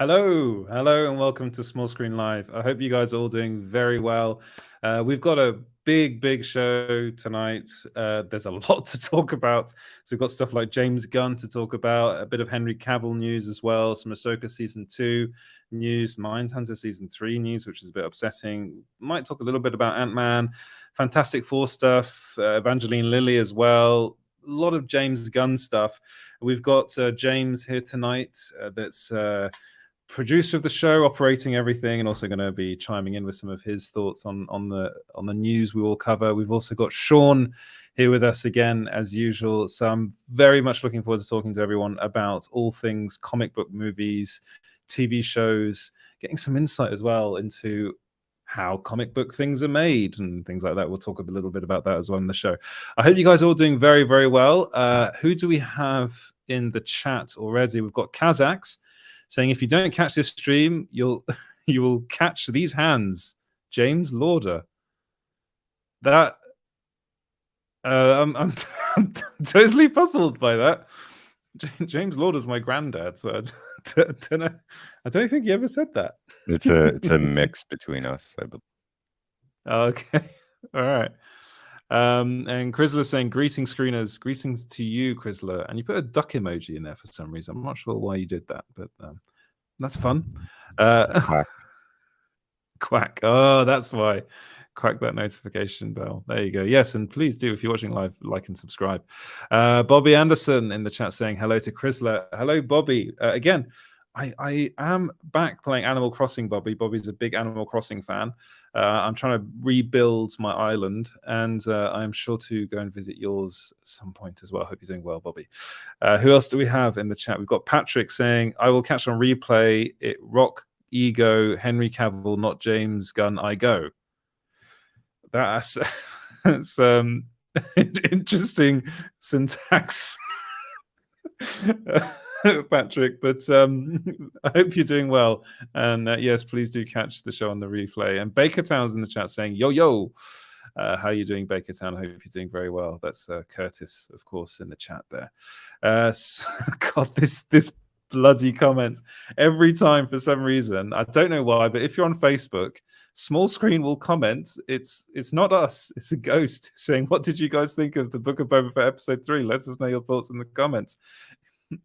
Hello, and welcome to Small Screen Live. I hope you guys are all doing very well. We've got a big show tonight. There's a lot to talk about. So we've got stuff like James Gunn to talk about, a bit of Henry Cavill news as well, some Ahsoka Season 2 news, Mindhunter Season 3 news, which is a bit upsetting. Might talk a little bit about Ant-Man, Fantastic Four stuff, Evangeline Lilly as well. A lot of James Gunn stuff. We've got James here tonight that's... producer of the show, operating everything, and also going to be chiming in with some of his thoughts on the news we will cover. We've also got Shaun here with us again as usual, so I'm very much looking forward to talking to everyone about all things comic book movies, TV shows, getting some insight as well into how comic book things are made and things like that. We'll talk a little bit about that as well in the show. I hope you guys are all doing very well. Who do we have in the chat already? We've got Kazakhs saying, if you don't catch this stream, you will catch these hands. James Lauder. That I'm totally puzzled by that. James Lauder's my granddad, so I don't know. I don't think he ever said that. It's a mix between us, I believe. Okay, all right. And Chrysler saying, greetings, screeners. Greetings to you, Chrysler. And you put a duck emoji in there for some reason. I'm not sure why you did that, but that's fun. Quack. Quack. Oh, that's why. Quack that notification bell. There you go. Yes, and please do, if you're watching live, like and subscribe. Bobby Anderson in the chat saying hello to Chrysler. Hello, Bobby. Again, I am back playing Animal Crossing, Bobby. Bobby's a big Animal Crossing fan. I'm trying to rebuild my island, and I'm sure to go and visit yours at some point as well. I hope you're doing well, Bobby. Who else do we have in the chat? We've got Patrick saying, I will catch on replay. It rock ego, Henry Cavill, not James Gunn, I go. That's interesting syntax. Patrick, but I hope you're doing well, and yes, please do catch the show on the replay. And Baker Town's in the chat saying yo, how are you doing, Baker Town? I hope you're doing very well. That's Curtis, of course, in the chat there. God, this bloody comment every time for some reason, I don't know why, but if you're on Facebook, Small Screen will comment, it's not us, it's a ghost saying, what did you guys think of the Book of Boba Fett episode 3? Let us know your thoughts in the comments.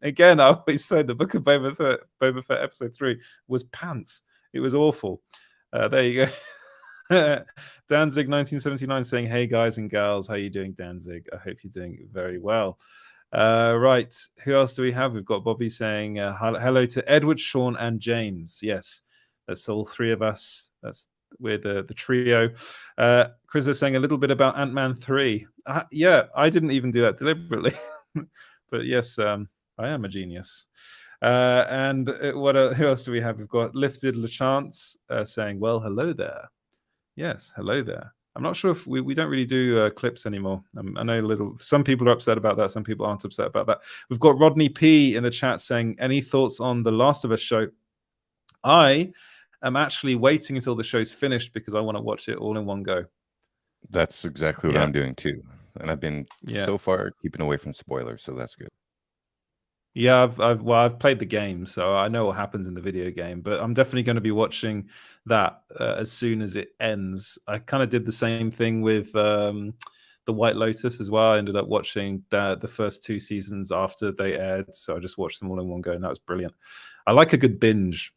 Again, I always say the Book of Boba Fett episode 3 was pants. It was awful. There you go. Danzig 1979 saying, hey guys and gals, how you doing, Danzig? I hope you're doing very well. Right, who else do we have? We've got Bobby saying hello to Edward, Shaun, and James. Yes, that's all three of us. We're the trio. Chris is saying a little bit about Ant-Man 3. Yeah, I didn't even do that deliberately. But yes, I am a genius. And who else do we have? We've got Lifted LaChance saying, well, hello there. Yes, hello there. I'm not sure if we don't really do clips anymore. I know some people are upset about that. Some people aren't upset about that. We've got Rodney P in the chat saying, any thoughts on The Last of Us show? I am actually waiting until the show's finished because I want to watch it all in one go. That's exactly what I'm doing too. And I've been so far keeping away from spoilers, so that's good. Yeah, I've played the game, so I know what happens in the video game, but I'm definitely going to be watching that as soon as it ends. I kind of did the same thing with The White Lotus as well. I ended up watching the first 2 seasons after they aired, so I just watched them all in one go, and that was brilliant. I like a good binge.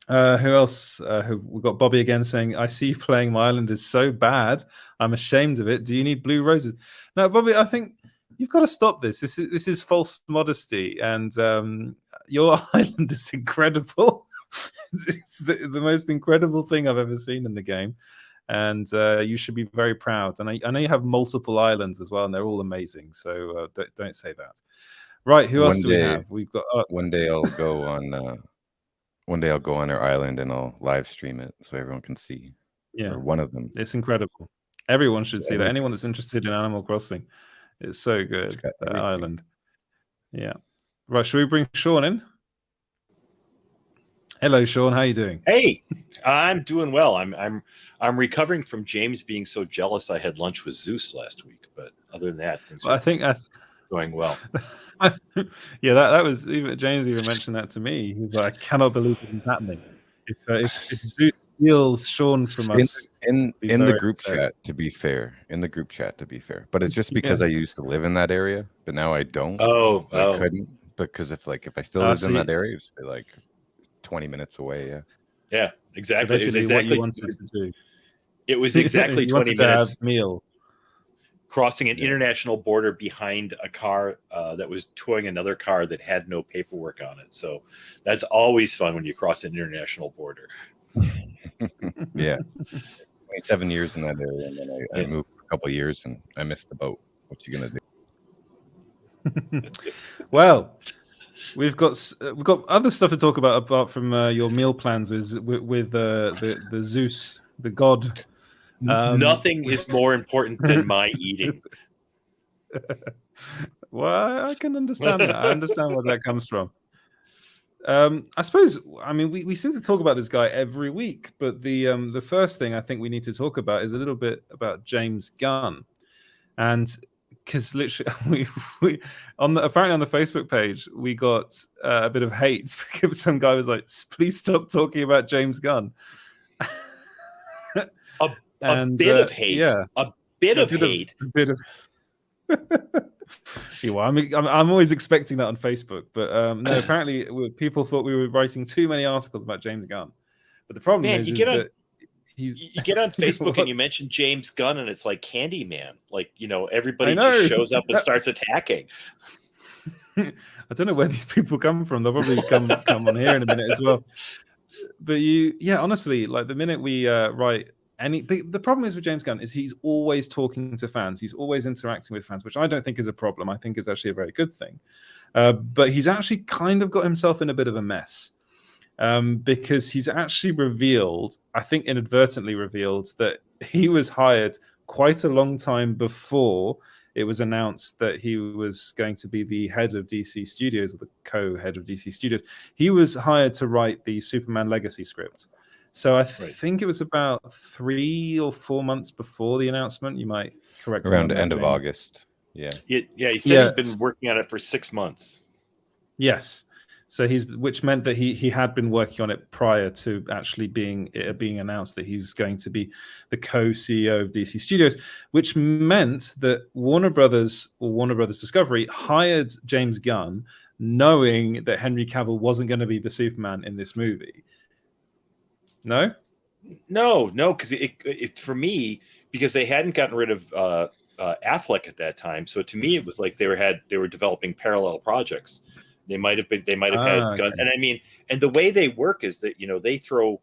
Who else? We've got Bobby again saying, I see you playing my island is so bad. I'm ashamed of it. Do you need blue roses? No, Bobby, I think you've got to stop this. This is false modesty, and your island is incredible. It's the most incredible thing I've ever seen in the game, and you should be very proud. And I know you have multiple islands as well, and they're all amazing. So don't say that. Right? Who else do we have? We've got one day I'll go on. One day I'll go on their island and I'll live stream it so everyone can see. Yeah, or one of them. It's incredible. Everyone should see that. Anyone that's interested in Animal Crossing. It's so good, that island. Yeah. Right, should we bring Shaun in? Hello, Shaun. How are you doing? Hey, I'm doing well. I'm recovering from James being so jealous I had lunch with Zeus last week. But other than that, I think going well. Yeah, that was even James even mentioned that to me. He was like, I cannot believe this is happening. If Zeus steals Shaun from us, in be the very group upset. chat, to be fair, but it's just because Yeah. I used to live in that area, but now I don't. I couldn't, because if I still lived in that area, it'd be like 20 minutes away. Yeah, So exactly. It was basically, what you exactly wanted to do. it was exactly You 20 wanted to have minutes meal. crossing an Yeah. international border behind a car that was towing another car that had no paperwork on it. So that's always fun when you cross an international border. Yeah, 27 years in that area, and then I moved for a couple of years, and I missed the boat. What you gonna do? Well, we've got other stuff to talk about apart from your meal plans with the Zeus, the god. Nothing is more important than my eating. Well, I can understand that. I understand where that comes from. I suppose, I mean, we seem to talk about this guy every week, but the first thing I think we need to talk about is a little bit about James Gunn, and because literally apparently on the Facebook page we got a bit of hate because some guy was like, "Please stop talking about James Gunn." A bit of hate. Yeah, a bit of hate. A bit of. Yeah, well, I'm always expecting that on Facebook, but no. Apparently, people thought we were writing too many articles about James Gunn. But the problem is that you get on Facebook and you mention James Gunn, and it's like Candyman. Like, everybody just shows up and starts attacking. I don't know where these people come from. They'll probably come on here in a minute as well. But honestly, like the minute we write. The problem is with James Gunn is he's always talking to fans. He's always interacting with fans, which I don't think is a problem. I think is actually a very good thing. But he's actually kind of got himself in a bit of a mess because he's actually revealed, I think inadvertently revealed, that he was hired quite a long time before it was announced that he was going to be the head of DC Studios, or the co-head of DC Studios. He was hired to write the Superman Legacy script. So I think it was about 3 or 4 months before the announcement. You might correct me. Around the end of August. Yeah. He said he'd been working on it for 6 months. Yes. So which meant that he had been working on it prior to actually being announced that he's going to be the co-CEO of DC Studios, which meant that Warner Brothers Discovery hired James Gunn knowing that Henry Cavill wasn't going to be the Superman in this movie. No, because it for me, because they hadn't gotten rid of Affleck at that time. So to me, it was like they were developing parallel projects. They might have had Gunn, and I mean, and the way they work is that they throw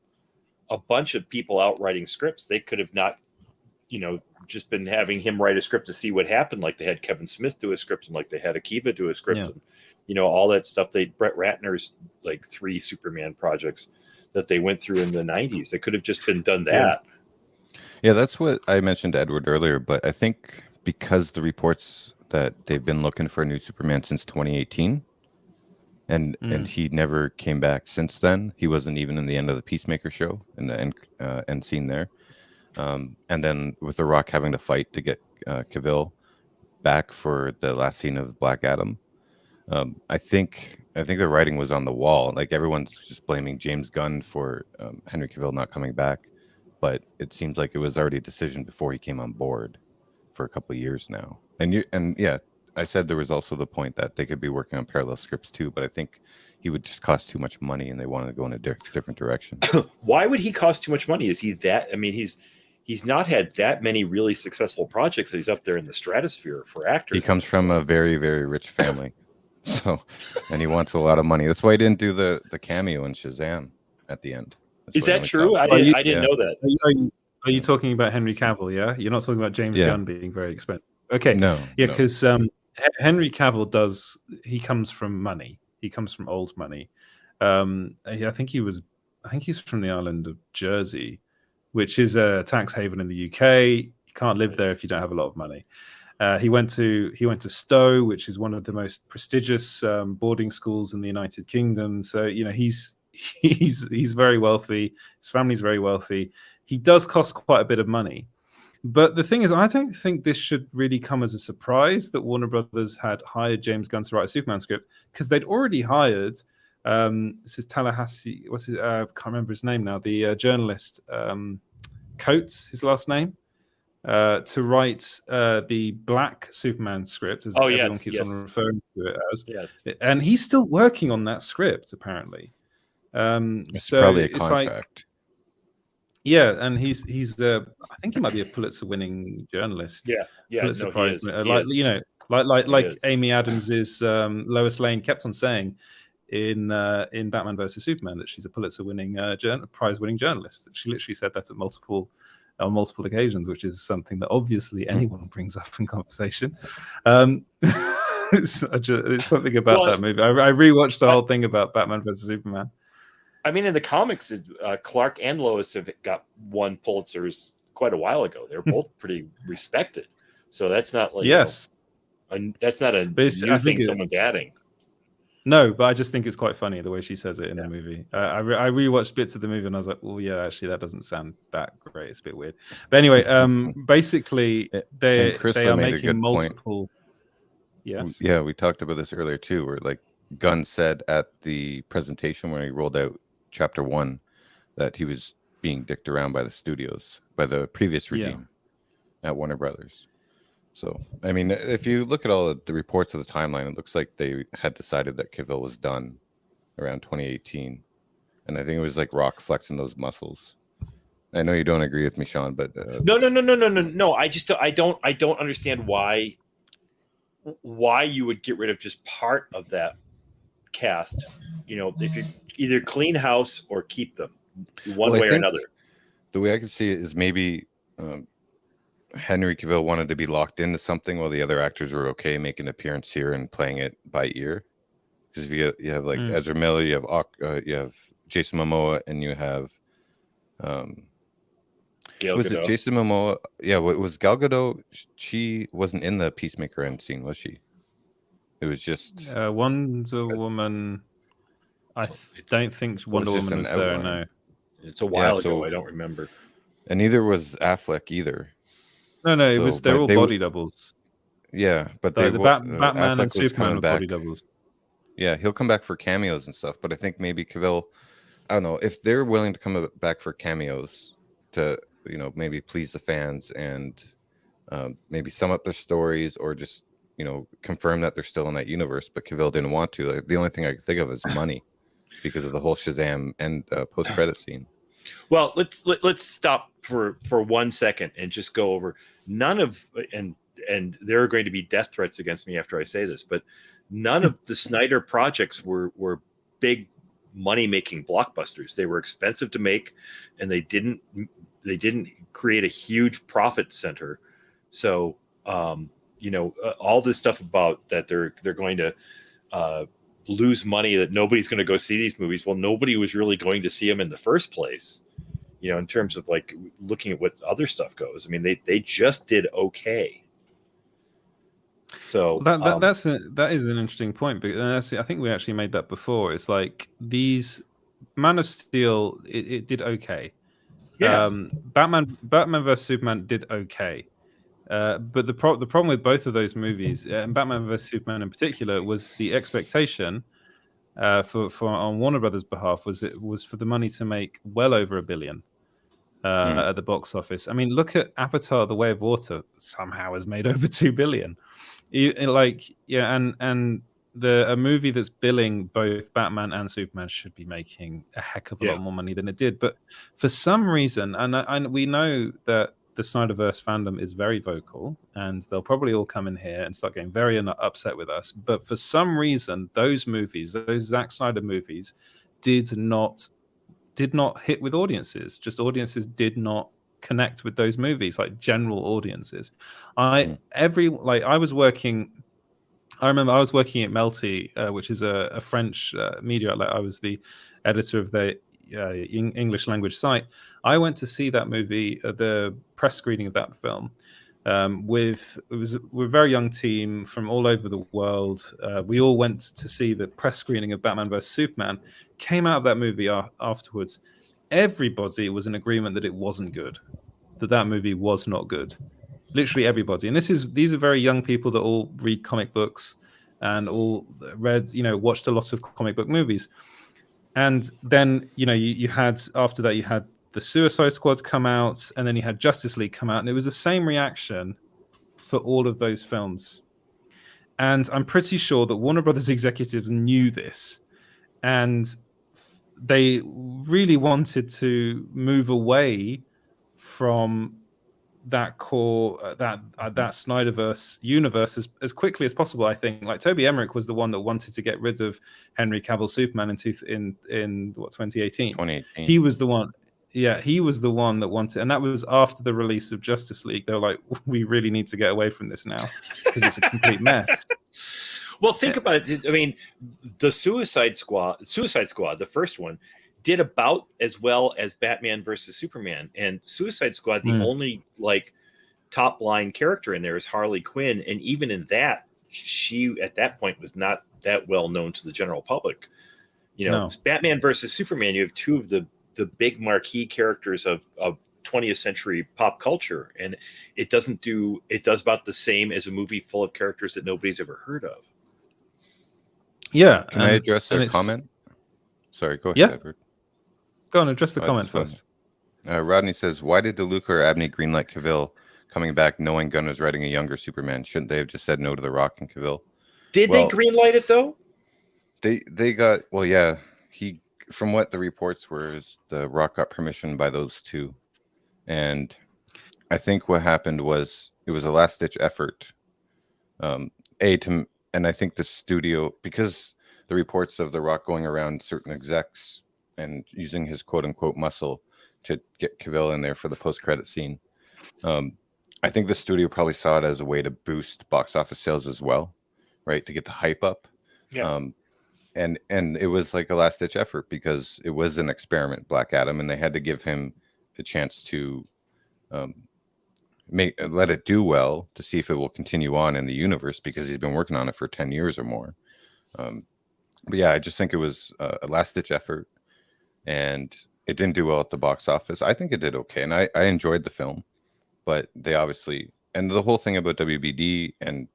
a bunch of people out writing scripts. They could have not, just been having him write a script to see what happened. Like they had Kevin Smith do a script, and like they had Akiva do a script, and all that stuff. Brett Ratner's like 3 Superman projects that they went through in the 90s. They could have just been done that. Yeah, that's what I mentioned to Edward earlier, but I think because the reports that they've been looking for a new Superman since 2018, and he never came back since then. He wasn't even in the end of the Peacemaker show, in the end scene there. And then with The Rock having to fight to get Cavill back for the last scene of Black Adam, I think the writing was on the wall. Like everyone's just blaming James Gunn for Henry Cavill not coming back, but it seems like it was already a decision before he came on board for a couple of years now. And yeah, I said there was also the point that they could be working on parallel scripts too, but I think he would just cost too much money, and they wanted to go in a different direction. Why would he cost too much money? Is he that? I mean, he's not had that many really successful projects. He's up there in the stratosphere for actors. He comes from a very, very rich family. So, and he wants a lot of money. That's why he didn't do the cameo in Shazam at the end. Is that true? I didn't know that. Are you talking about Henry Cavill? Yeah, you're not talking about James Gunn being very expensive. Okay, no, because Henry Cavill he comes from money. He comes from old money. I think he's from the island of Jersey, which is a tax haven in the UK. You can't live there if you don't have a lot of money. He went to Stowe, which is one of the most prestigious boarding schools in the United Kingdom. So he's very wealthy. His family's very wealthy. He does cost quite a bit of money, But the thing is, I don't think this should really come as a surprise that Warner Brothers had hired James Gunn to write a Superman script, because they'd already hired this is Tallahassee. What's his? I can't remember his name now. The journalist Coates, his last name, to write the Black Superman script, as everyone keeps on referring to it as. Yeah. And he's still working on that script, apparently. It's probably a contract. Yeah, and he's I think he might be a Pulitzer-winning journalist. Yeah, Pulitzer Prize, like Amy Adams's Lois Lane kept on saying in Batman versus Superman that she's a Pulitzer-winning prize-winning journalist. She literally said that on multiple occasions, which is something that obviously anyone brings up in conversation. It's something about that movie. I rewatched the whole thing about Batman versus Superman. I mean, in the comics, Clark and Lois have got won Pulitzers quite a while ago. They're both pretty respected, so that's not like that's not a new thing someone's adding. No, but I just think it's quite funny the way she says it in the movie. I rewatched bits of the movie and I was like, "Oh yeah, actually, that doesn't sound that great. It's a bit weird." But anyway, basically, they are making multiple. Yes. Yeah, we talked about this earlier too, where like Gunn said at the presentation when he rolled out Chapter 1 that he was being dicked around by the studios, by the previous regime at Warner Brothers. So, I mean, if you look at all of the reports of the timeline, it looks like they had decided that Cavill was done around 2018. And I think it was like Rock flexing those muscles. I know you don't agree with me, Shaun, but no. I don't understand why you would get rid of just part of that cast. You know, if you either clean house or keep them one way or another. The way I can see it is maybe Henry Cavill wanted to be locked into something while the other actors were okay making an appearance here and playing it by ear. Because if you have like Ezra Miller, you have Jason Momoa, and you have was it Jason Momoa? Yeah, was Gal Gadot? She wasn't in the Peacemaker end scene, was she? It was just Wonder Woman. I don't think Wonder Woman was there. No, it's a while ago. I don't remember. And neither was Affleck either. No, it was. They're all body doubles. Yeah, but Batman and Superman were body doubles. Yeah, he'll come back for cameos and stuff. But I think maybe Cavill, I don't know, if they're willing to come back for cameos to, maybe please the fans and maybe sum up their stories or just, confirm that they're still in that universe. But Cavill didn't want to. Like, the only thing I could think of is money because of the whole Shazam and post-credit scene. Well, let's stop for 1 second and just go over none of and there are going to be death threats against me after I say this, but none of the Snyder projects were big money-making blockbusters. They were expensive to make, and they didn't create a huge profit center. So all this stuff about that they're going to lose money, that nobody's going to go see these movies. Well, nobody was really going to see them in the first place, in terms of like looking at what other stuff goes. I mean, they just did okay. So that is an interesting point, because I think we actually made that before. It's like these Man of Steel, it did okay. Yeah. Batman vs Superman did okay. But the problem with both of those movies, and Batman vs Superman in particular, was the expectation for on Warner Brothers' behalf was for the money to make well over $1 billion at the box office. I mean, look at Avatar: The Way of Water. Somehow has made over $2 billion. And a movie that's billing both Batman and Superman should be making a heck of a lot more money than it did. But for some reason, and we know that the Snyderverse fandom is very vocal, and they'll probably all come in here and start getting very upset with us. But for some reason, those Zack Snyder movies, did not hit with audiences. Just audiences did not connect with those movies, like general audiences. I remember I was working at Melty, which is a French media outlet. I was the editor of the English language site. I went to see that movie, the press screening of that film, with a very young team from all over the world. We all went to see the press screening of Batman vs Superman. Came out of that movie afterwards. Everybody was in agreement that it wasn't good. that movie was not good. Literally everybody. And these are very young people that all read comic books and all read, watched a lot of comic book movies. And then, you had, after that, you had the Suicide Squad come out, and then you had Justice League come out, and it was the same reaction for all of those films. And I'm pretty sure that Warner Brothers executives knew this, and they really wanted to move away from that core, that Snyderverse universe as quickly as possible. I think, like, Toby Emmerich was the one that wanted to get rid of Henry Cavill Superman in 2018. 2018. He was the one. Yeah, he was the one that wanted, and that was after the release of Justice League. They were like, we really need to get away from this now because it's a complete mess. Well, think about it. I mean, the Suicide Squad, the first one, did about as well as Batman versus Superman. And Suicide Squad, the only like top line character in there is Harley Quinn, and even in that, she at that point was not that well known to the general public. Batman versus Superman, you have two of the big marquee characters of 20th century pop culture, and it does about the same as a movie full of characters that nobody's ever heard of. Yeah. Can I address a comment? Sorry, go ahead, Yeah. Edward. Go on, address the comment first. Rodney says, why did DeLuca or Abney greenlight Cavill coming back knowing Gunn was writing a younger Superman? Shouldn't they have just said no to The Rock and Cavill? Did they greenlight it, though? They got, well, yeah. From what the reports were, is The Rock got permission by those two. And I think what happened was it was a last-ditch effort. And I think the studio, because the reports of The Rock going around certain execs and using his quote-unquote muscle to get Cavill in there for the post-credit scene, I think the studio probably saw it as a way to boost box office sales as well, right? To get the hype up. Yeah. And it was like a last-ditch effort because it was an experiment, Black Adam, and they had to give him a chance to let it do well to see if it will continue on in the universe, because he's been working on it for 10 years or more. But yeah, I just think it was a last-ditch effort, and it didn't do well at the box office. I think it did okay, and I enjoyed the film, but they obviously, and the whole thing about WBD and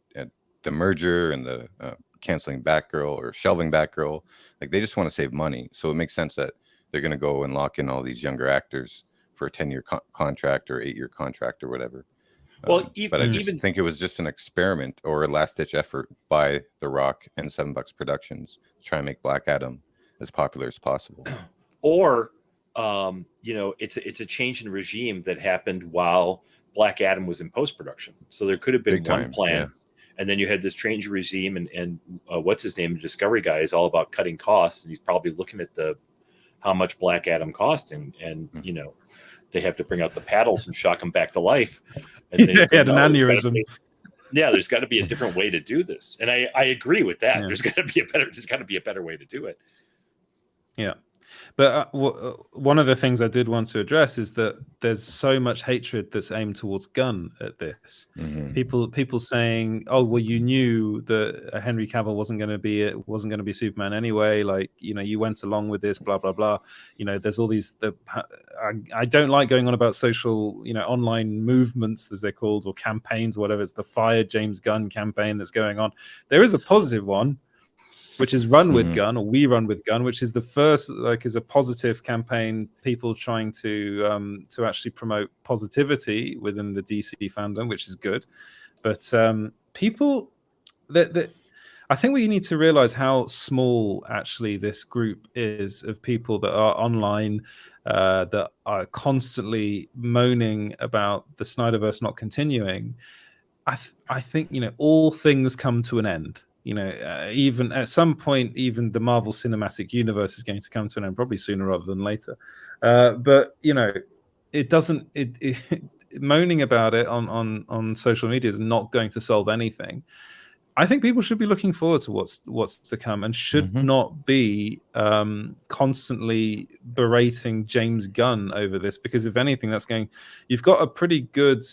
the merger and the canceling Batgirl or shelving Batgirl, like, they just want to save money. So it makes sense that they're going to go and lock in all these younger actors for a 10-year contract or 8-year contract or whatever. Well, but I just think it was just an experiment or a last-ditch effort by The Rock and $7 Productions to try and make Black Adam as popular as possible. Or, it's a change in regime that happened while Black Adam was in post-production. So there could have been one plan. Yeah. And then you had this change of regime, and what's his name? The Discovery guy is all about cutting costs, and he's probably looking at how much Black Adam cost, and they have to bring out the paddles and shock him back to life. And he had an aneurysm. There's got to be a different way to do this, and I agree with that. Yeah. There's got to be a better way to do it. Yeah. But one of the things I did want to address is that there's so much hatred that's aimed towards Gunn at this. Mm-hmm. People saying, "Oh, well, you knew that Henry Cavill wasn't going to be Superman anyway. Like, you went along with this, blah blah blah." There's all these. I don't like going on about social, online movements, as they're called, or campaigns, or whatever. It's the Fire James Gunn campaign that's going on. There is a positive one, which is Run with Gunn, or We Run with Gunn, which is the first, is a positive campaign, people trying to actually promote positivity within the DC fandom, which is good. But people, I think we need to realize how small actually this group is of people that are online, that are constantly moaning about the Snyderverse not continuing. I think, all things come to an end. Even at some point, even the Marvel Cinematic Universe is going to come to an end, probably sooner rather than later. But it doesn't. Moaning about it on social media is not going to solve anything. I think people should be looking forward to what's to come, and should not be constantly berating James Gunn over this, because if anything, you've got a pretty good.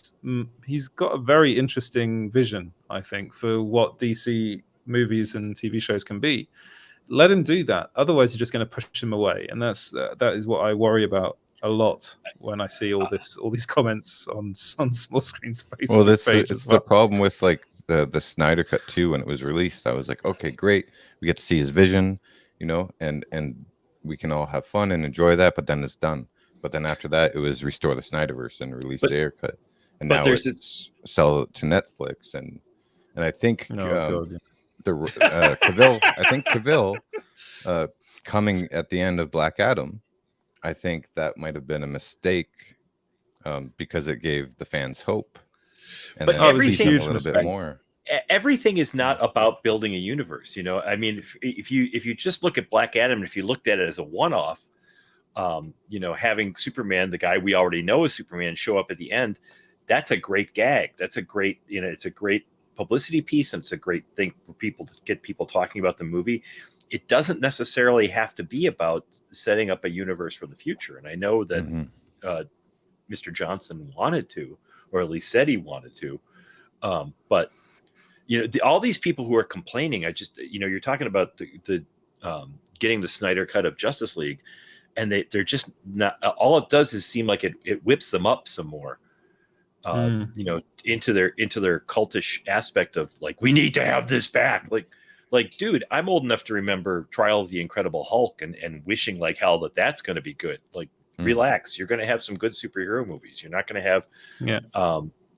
He's got a very interesting vision, I think, for what DC movies and TV shows can be. Let him do that. Otherwise, you're just going to push him away, and that is what I worry about a lot when I see all these comments on Small Screen's Facebook Well, page it's as well. the problem with like the Snyder Cut 2 when it was released. I was like, okay, great, we get to see his vision, you know, and we can all have fun and enjoy that. But then it's done. But then after that, it was restore the Snyderverse and release the Ayer Cut, and now it's sell it to Netflix, and I think Cavill. I think Cavill coming at the end of Black Adam. I think that might have been a mistake because it gave the fans hope. And but everything a little bit more. Everything is not about building a universe, you know. I mean, if you just look at Black Adam, if you looked at it as a one-off, you know, having Superman, the guy we already know is Superman, show up at the end, that's a great gag. That's a great, you know, it's a great publicity piece, and it's a great thing for people to get people talking about the movie. It doesn't necessarily have to be about setting up a universe for the future. And I know that Mr. Johnson wanted to, or at least said he wanted to. But, you know, all these people who are complaining, I just, you know, you're talking about the getting the Snyder Cut of Justice League, and they're just not, all it does is seem like it whips them up some more. You know, into their cultish aspect of like, we need to have this back. Like, dude, I'm old enough to remember Trial of the Incredible Hulk and wishing like hell that that's going to be good. Like, relax. You're going to have some good superhero movies. You're not going to have,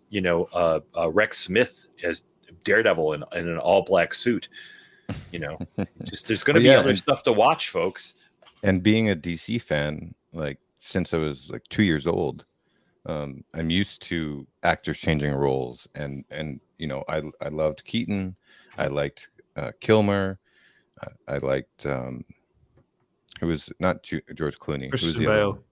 you know, Rex Smith as Daredevil in an all black suit. You know, just there's going to be other stuff to watch, folks. And being a DC fan, like since I was like 2 years old, I'm used to actors changing roles, and you know, I loved Keaton, I liked Kilmer, I liked who was not George Clooney, Christian Bale.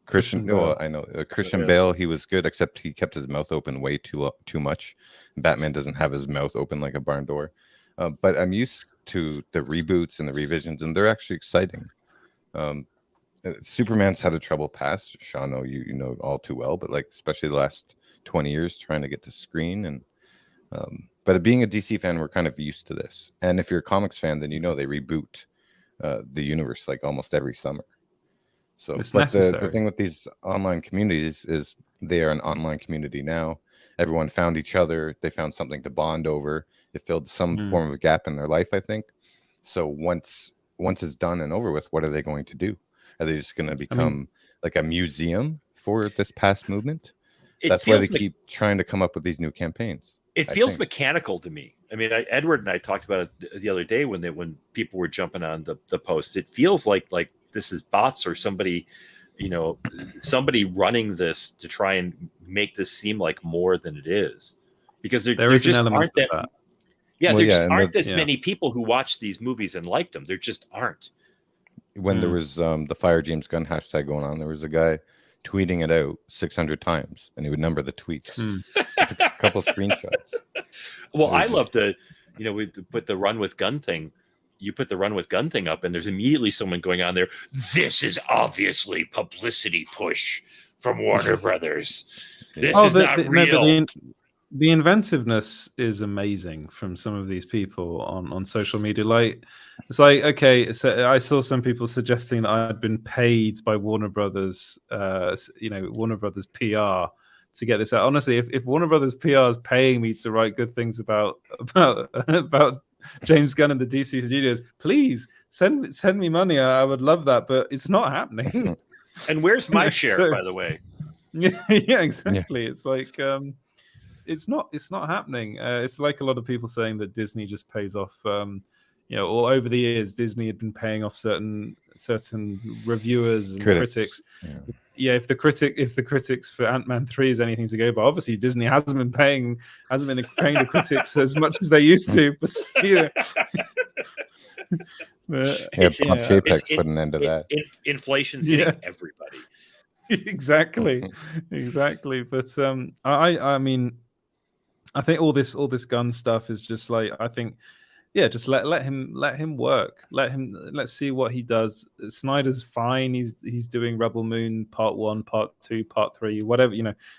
Christian Bale. I know Christian Bale. He was good, except he kept his mouth open way too much. Batman doesn't have his mouth open like a barn door. But I'm used to the reboots and the revisions, and they're actually exciting. Superman's had a trouble past. Shaun, you know all too well, but like especially the last 20 years trying to get to screen. And but being a DC fan, we're kind of used to this. And if you're a comics fan, then you know they reboot the universe like almost every summer. So, it's but the thing with these online communities is they are an online community now. Everyone found each other. They found something to bond over. It filled some form of a gap in their life, I think. So once it's done and over with, what are they going to do? Are they just going to become like a museum for this past movement? That's why they keep trying to come up with these new campaigns. It feels mechanical to me. I mean, Edward and I talked about it the other day when people were jumping on the post. It feels like this is bots or somebody, you know, somebody running this to try and make this seem like more than it is, because there just aren't that. Yeah, there just aren't this many people who watch these movies and like them. There just aren't. When there was the Fire James Gunn hashtag going on, there was a guy tweeting it out 600 times, and he would number the tweets. Took a couple screenshots. Well, I love we put the Run with Gun thing. You put the Run with Gun thing up, and there's immediately someone going on there. This is obviously publicity push from Warner Brothers. This is not real. The inventiveness is amazing from some of these people on social media. Like, it's like, okay, so I saw some people suggesting that I'd been paid by Warner Brothers, Warner Brothers PR to get this out. Honestly, if Warner Brothers PR is paying me to write good things about James Gunn and the DC studios, please send me money. I would love that, but it's not happening. And where's my share, by the way? Yeah, exactly. Yeah. It's like it's not happening. It's like a lot of people saying that Disney just pays off. All over the years, Disney had been paying off certain reviewers and critics. Yeah, if the critics for Ant-Man 3 is anything to go by, obviously Disney hasn't been paying the critics as much as they used to. But, Bob Chapek put an end to that. Inflation's hitting everybody. Exactly. But I mean, I think all this Gunn stuff is just like, I think, just let him work. Let's see what he does. Snyder's fine. He's doing Rebel Moon Part 1, Part 2, Part 3, whatever,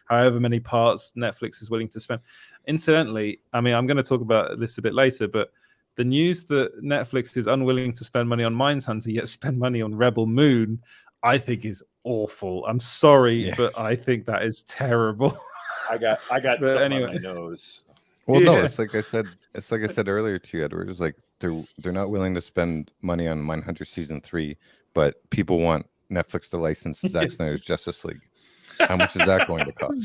however many parts Netflix is willing to spend. Incidentally, I mean, I'm going to talk about this a bit later, but the news that Netflix is unwilling to spend money on Mindhunter yet spend money on Rebel Moon, I think is awful. I'm sorry, Yeah. but I think that is terrible. I got But something anyway. on my nose. Well, no, Yeah. it's like I said earlier to you, Edward. It's like they're not willing to spend money on Mindhunter season 3, but people want Netflix to license Zack Snyder's Justice League. How much is that going to cost?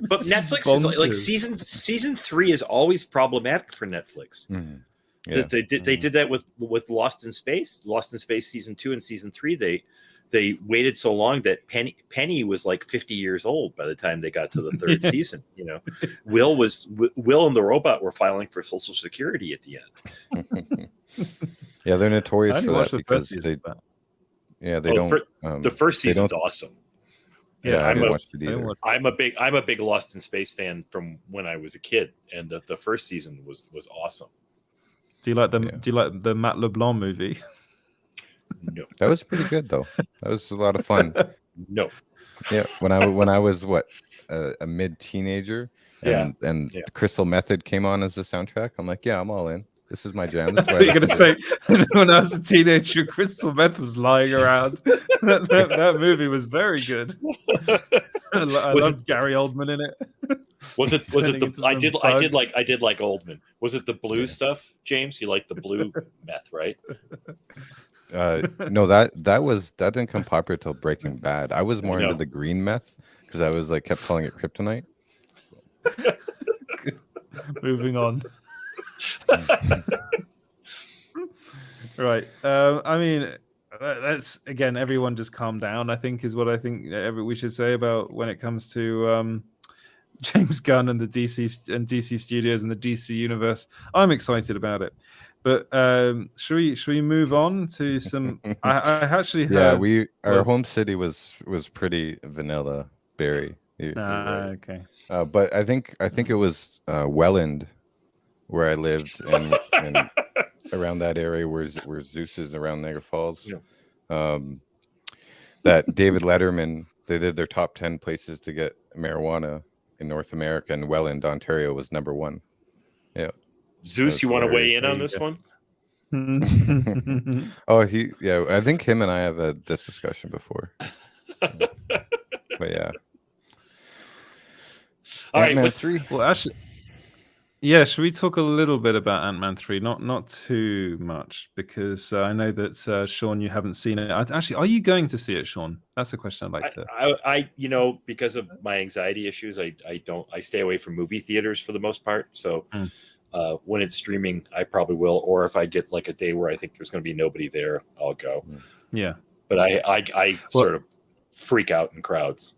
But Netflix is like season 3 is always problematic for Netflix. Mm-hmm. Yeah. They did that with Lost in Space season 2 and season 3. They waited so long that Penny was like 50 years old by the time they got to the third season. You know, Will and the robot were filing for Social Security at the end. Yeah, they're notorious for that because the first season's awesome. Yeah, I didn't watch it either. I'm a big Lost in Space fan from when I was a kid, and the first season was awesome. Do you like them? Yeah. Do you like the Matt LeBlanc movie? No, that was pretty good though. That was a lot of fun. No, yeah, when I was a mid teenager, and Crystal Method came on as the soundtrack. I'm like, yeah, I'm all in. This is my jam. This is what you're gonna say. When I was a teenager, Crystal Meth was lying around. that movie was very good. I loved Gary Oldman in it. Was it the I did like Oldman. Was it the blue stuff, James? You like the blue meth, right? No, that didn't come popular till Breaking Bad. I was more into the green meth because I was like kept calling it kryptonite. Moving on. Right. I mean, that's again. Everyone just calm down. I think is what I think we should say about when it comes to James Gunn and the DC Studios and the DC universe. I'm excited about it. But should we move on to some? I actually heard. Our home city was pretty vanilla, Barry. Right. Okay. But I think it was Welland, where I lived, and around that area where Zeus is around Niagara Falls. Yeah. That David Letterman, they did their top 10 places to get marijuana in North America, and Welland, Ontario was number 1. Yeah. Zeus, you want to weigh in on this one? Oh, I think him and I have had this discussion before. But yeah. All right, Ant-Man 3. Well, actually, yeah. Should we talk a little bit about Ant-Man 3? Not too much, because I know that Shaun, you haven't seen it. Actually, are you going to see it, Shaun? That's a question I'd like to. I because of my anxiety issues, I stay away from movie theaters for the most part. So. When it's streaming, I probably will, or if I get like a day where I think there's going to be nobody there, I'll go. Yeah, but I sort of freak out in crowds.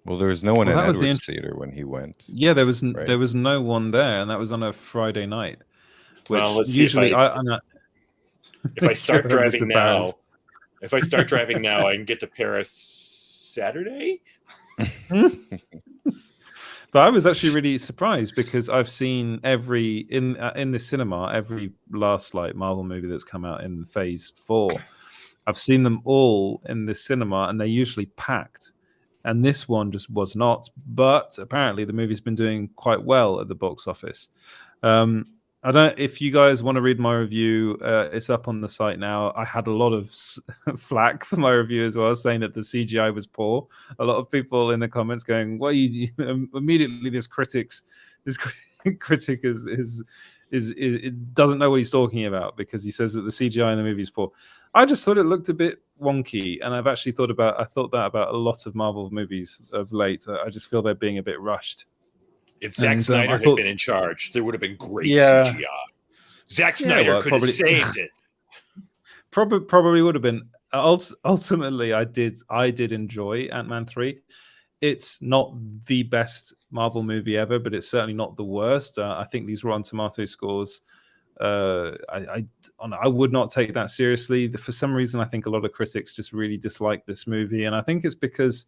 Well, there was no one in Edward's theater when he went. Yeah, there was no one there, and that was on a Friday night. Which usually, if I start driving now, I can get to Paris Saturday. But I was actually really surprised because I've seen in the cinema every last like Marvel movie that's come out in Phase 4. I've seen them all in the cinema, and they're usually packed. And this one just was not. But apparently, the movie's been doing quite well at the box office. I don't. If you guys want to read my review, it's up on the site now. I had a lot of flack for my review as well, saying that the CGI was poor. A lot of people in the comments going, "Well, you immediately this critic doesn't know what he's talking about because he says that the CGI in the movie is poor." I just thought it looked a bit wonky, and I've actually thought that about a lot of Marvel movies of late. I just feel they're being a bit rushed. If Zack Snyder had been in charge, there would have been great CGI. Zack Snyder could have saved it. Probably would have been. Ultimately, I did enjoy Ant-Man 3. It's not the best Marvel movie ever, but it's certainly not the worst. I think these Rotten Tomato scores. I would not take that seriously. For some reason, I think a lot of critics just really dislike this movie, and I think it's because.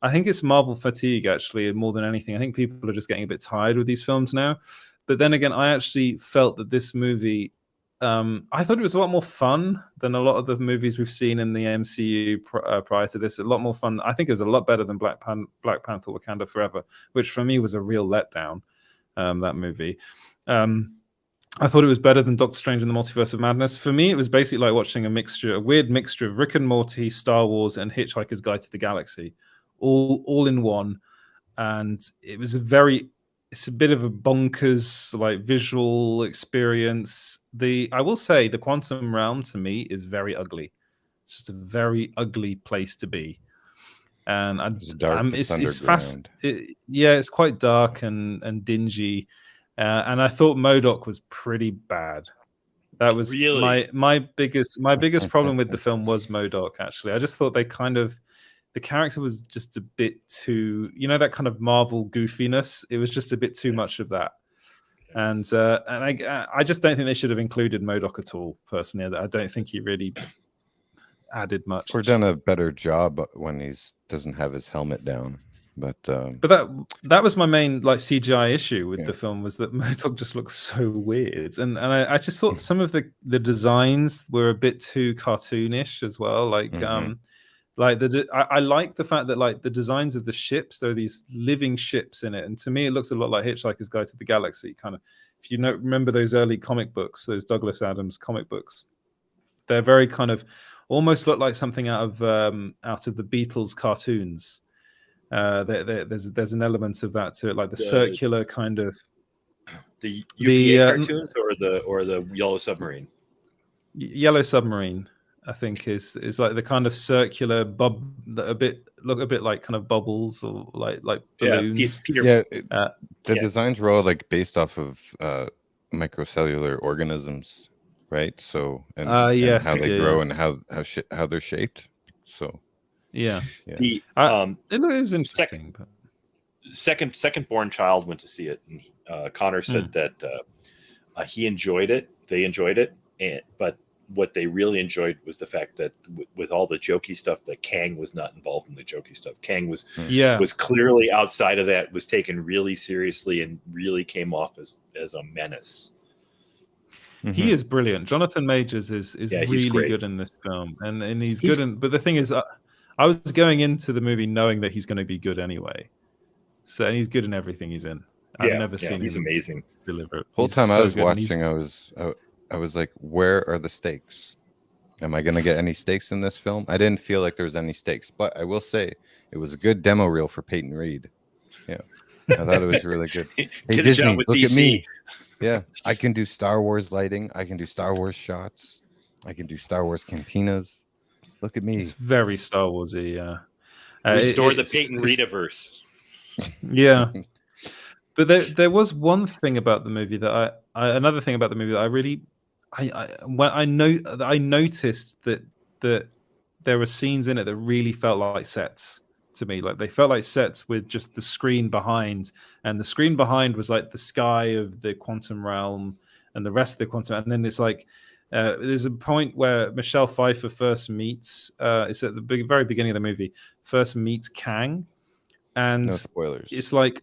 I think it's Marvel fatigue, actually, more than anything. I think people are just getting a bit tired with these films now. But then again, I actually felt that this movie, I thought it was a lot more fun than a lot of the movies we've seen in the MCU prior to this. A lot more fun. I think it was a lot better than Black Panther Wakanda Forever, which for me was a real letdown, that movie. I thought it was better than Doctor Strange in the Multiverse of Madness. For me, it was basically like watching a weird mixture of Rick and Morty, Star Wars, and Hitchhiker's Guide to the Galaxy, all in one. And it's a bit of a bonkers like visual experience. I will say the quantum realm to me is very ugly. It's just a very ugly place to be. And It's dark. It's underground. It's quite dark and dingy. And I thought MODOK was pretty bad. That was really my biggest problem with the film was MODOK. Actually, I just thought the character was just a bit too, that kind of Marvel goofiness. It was just a bit too much of that. And I just don't think they should have included MODOK at all. Personally, I don't think he really added much. Or done a better job when he doesn't have his helmet down. But that was my main like CGI issue with the film, was that MODOK just looks so weird, and I just thought some of the designs were a bit too cartoonish as well. Like I like the fact that like the designs of the ships, there are these living ships in it, and to me it looks a lot like Hitchhiker's Guide to the Galaxy. Kind of, if you remember those early comic books, those Douglas Adams comic books, they're very kind of almost look like something out of the Beatles cartoons. There's an element of that to it, like the circular kind of the UPA cartoons or the Yellow Submarine. Yellow Submarine, I think, is like the kind of circular that look a bit like kind of bubbles or like balloons. The designs were all like based off of microcellular organisms, right? So and how they grow and how they're shaped. So. Yeah. It was interesting. Second born child went to see it, and Connor said that he enjoyed it. They enjoyed it, but what they really enjoyed was the fact that with all the jokey stuff, that Kang was not involved in the jokey stuff. Kang was clearly outside of that, was taken really seriously, and really came off as a menace. He is brilliant. Jonathan Majors is really good in this film, and he's good. But the thing is, I was going into the movie knowing that he's going to be good anyway. So, and he's good in everything he's in. I've never seen he's him amazing. Deliver. Whole time I was watching, I was like, where are the stakes? Am I going to get any stakes in this film? I didn't feel like there was any stakes, but I will say it was a good demo reel for Peyton Reed. Yeah, I thought it was really good. Hey, Disney, look DC. At me. Yeah, I can do Star Wars lighting. I can do Star Wars shots. I can do Star Wars cantinas. Look at me. It's very Star Warsy, yeah. Restore the Peyton Reediverse. Yeah. But there was one thing about the movie that another thing about the movie that I really I noticed that there were scenes in it that really felt like sets to me. Like they felt like sets with just the screen behind, and the screen behind was like the sky of the quantum realm and the rest of the quantum, and then it's like there's a point where Michelle Pfeiffer first meets it's at the very beginning of the movie, first meets Kang, and no spoilers. It's like,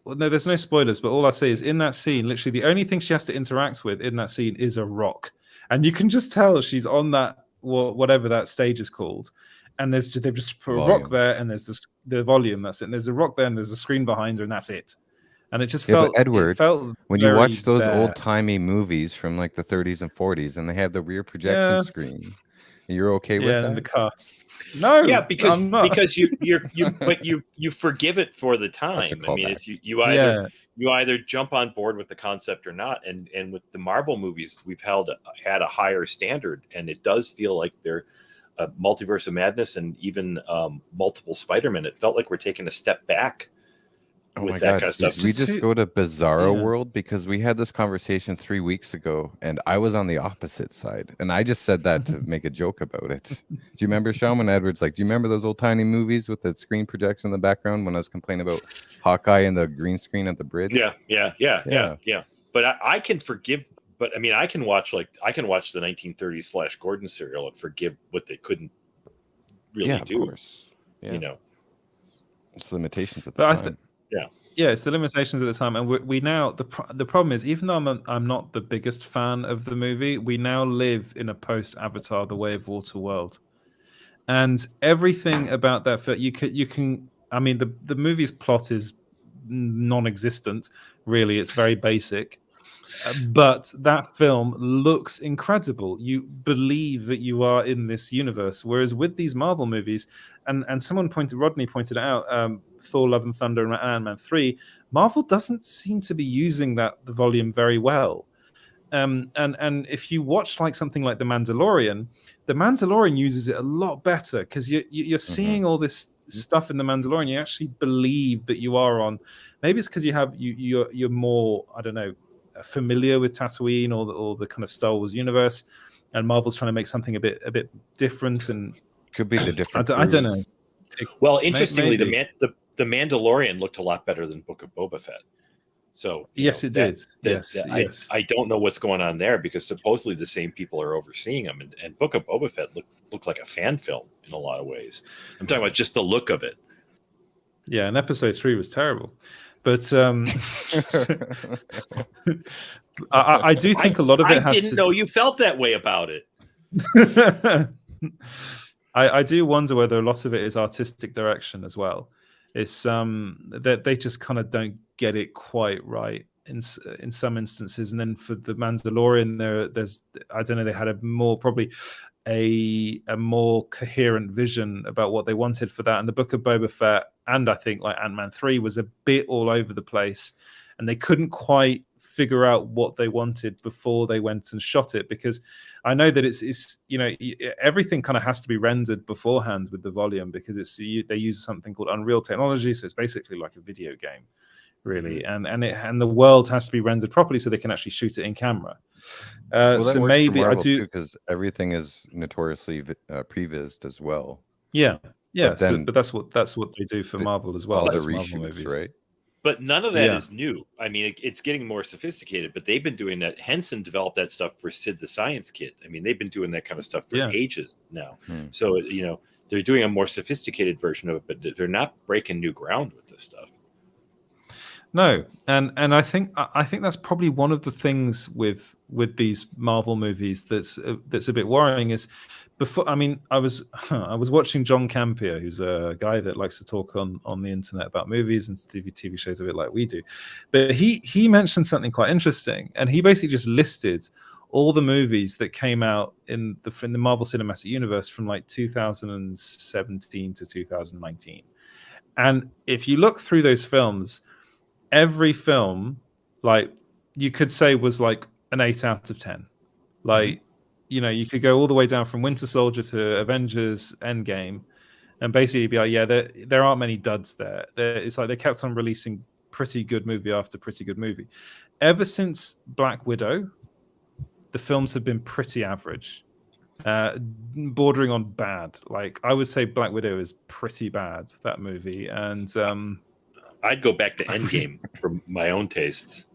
well, no, there's no spoilers, but all I say is in that scene, literally the only thing she has to interact with in that scene is a rock, and you can just tell she's on that whatever that stage is called, and they've just put a rock there, and there's the volume, that's it, and there's a rock there, and there's a screen behind her, and that's it. And it just felt, but Edward, when you watch those old-timey movies from like the 30s and 40s, and they have the rear projection screen, you're okay with that? In the car. No, because you forgive it for the time. I mean, it's you either jump on board with the concept or not. And with the Marvel movies, we've had a higher standard, and it does feel like they're Multiverse of Madness and even multiple Spider-Man. It felt like we're taking a step back. Oh my God. Kind of stuff. We just go to Bizarro World, because we had this conversation 3 weeks ago and I was on the opposite side, and I just said that to make a joke about it. Do you remember, Shaun, when Edward's like, do you remember those old tiny movies with the screen projection in the background when I was complaining about Hawkeye and the green screen at the bridge? Yeah. But I can forgive, but I mean, I can watch the 1930s Flash Gordon serial and forgive what they couldn't really do. Of course. Yeah. You know, it's limitations at the time. Yeah, it's the limitations at the time, and we now the problem is, even though I'm not the biggest fan of the movie, we now live in a post-Avatar: The Way of Water world, and everything about that film, you can. I mean, the movie's plot is non-existent. Really, it's very basic, But that film looks incredible. You believe that you are in this universe. Whereas with these Marvel movies, and Rodney pointed it out, Thor: Love and Thunder and Ant-Man 3, Marvel doesn't seem to be using the volume very well. And if you watch like something like The Mandalorian uses it a lot better, because you're seeing all this stuff in The Mandalorian. You actually believe that you are on. Maybe it's because you're more, I don't know, familiar with Tatooine or the kind of Star Wars universe, and Marvel's trying to make something a bit different, and could be the different. I don't know. Well, interestingly, the Mandalorian looked a lot better than Book of Boba Fett. So yes, it did. Yes. I don't know what's going on there, because supposedly the same people are overseeing them, and Book of Boba Fett looked like a fan film in a lot of ways. I'm talking about just the look of it. Yeah, and episode 3 was terrible. But I do think a lot of it has to... I didn't know you felt that way about it. I do wonder whether a lot of it is artistic direction as well. It's that they just kind of don't get it quite right in some instances. And then for The Mandalorian, there's I don't know, they had probably a more coherent vision about what they wanted for that. And the Book of Boba Fett, and I think like Ant-Man 3, was a bit all over the place, and they couldn't quite figure out what they wanted before they went and shot it, because I know that it's everything kind of has to be rendered beforehand with the volume, because they use something called Unreal technology, so it's basically like a video game, really, and the world has to be rendered properly so they can actually shoot it in camera. So maybe I do, because everything is notoriously prevised as well. Yeah. But that's what they do for Marvel as well. All the reshoots, movies, right? But none of that is new. I mean, it's getting more sophisticated, but they've been doing that. Henson developed that stuff for Sid the Science Kid. I mean, they've been doing that kind of stuff for ages now. So, they're doing a more sophisticated version of it, but they're not breaking new ground with this stuff. No, and I think that's probably one of the things with these Marvel movies that's a bit worrying is, before, I mean, I was watching John Campea, who's a guy that likes to talk on the internet about movies and TV shows a bit like we do, but he mentioned something quite interesting, and he basically just listed all the movies that came out in the Marvel Cinematic Universe from like 2017 to 2019, and if you look through those films, every film, like, you could say was like an 8 out of 10. Like, you could go all the way down from Winter Soldier to Avengers Endgame, and basically be like, yeah, there aren't many duds there. It's like they kept on releasing pretty good movie after pretty good movie. Ever since Black Widow, the films have been pretty average, bordering on bad. Like, I would say Black Widow is pretty bad, that movie, and I'd go back to Endgame for my own tastes.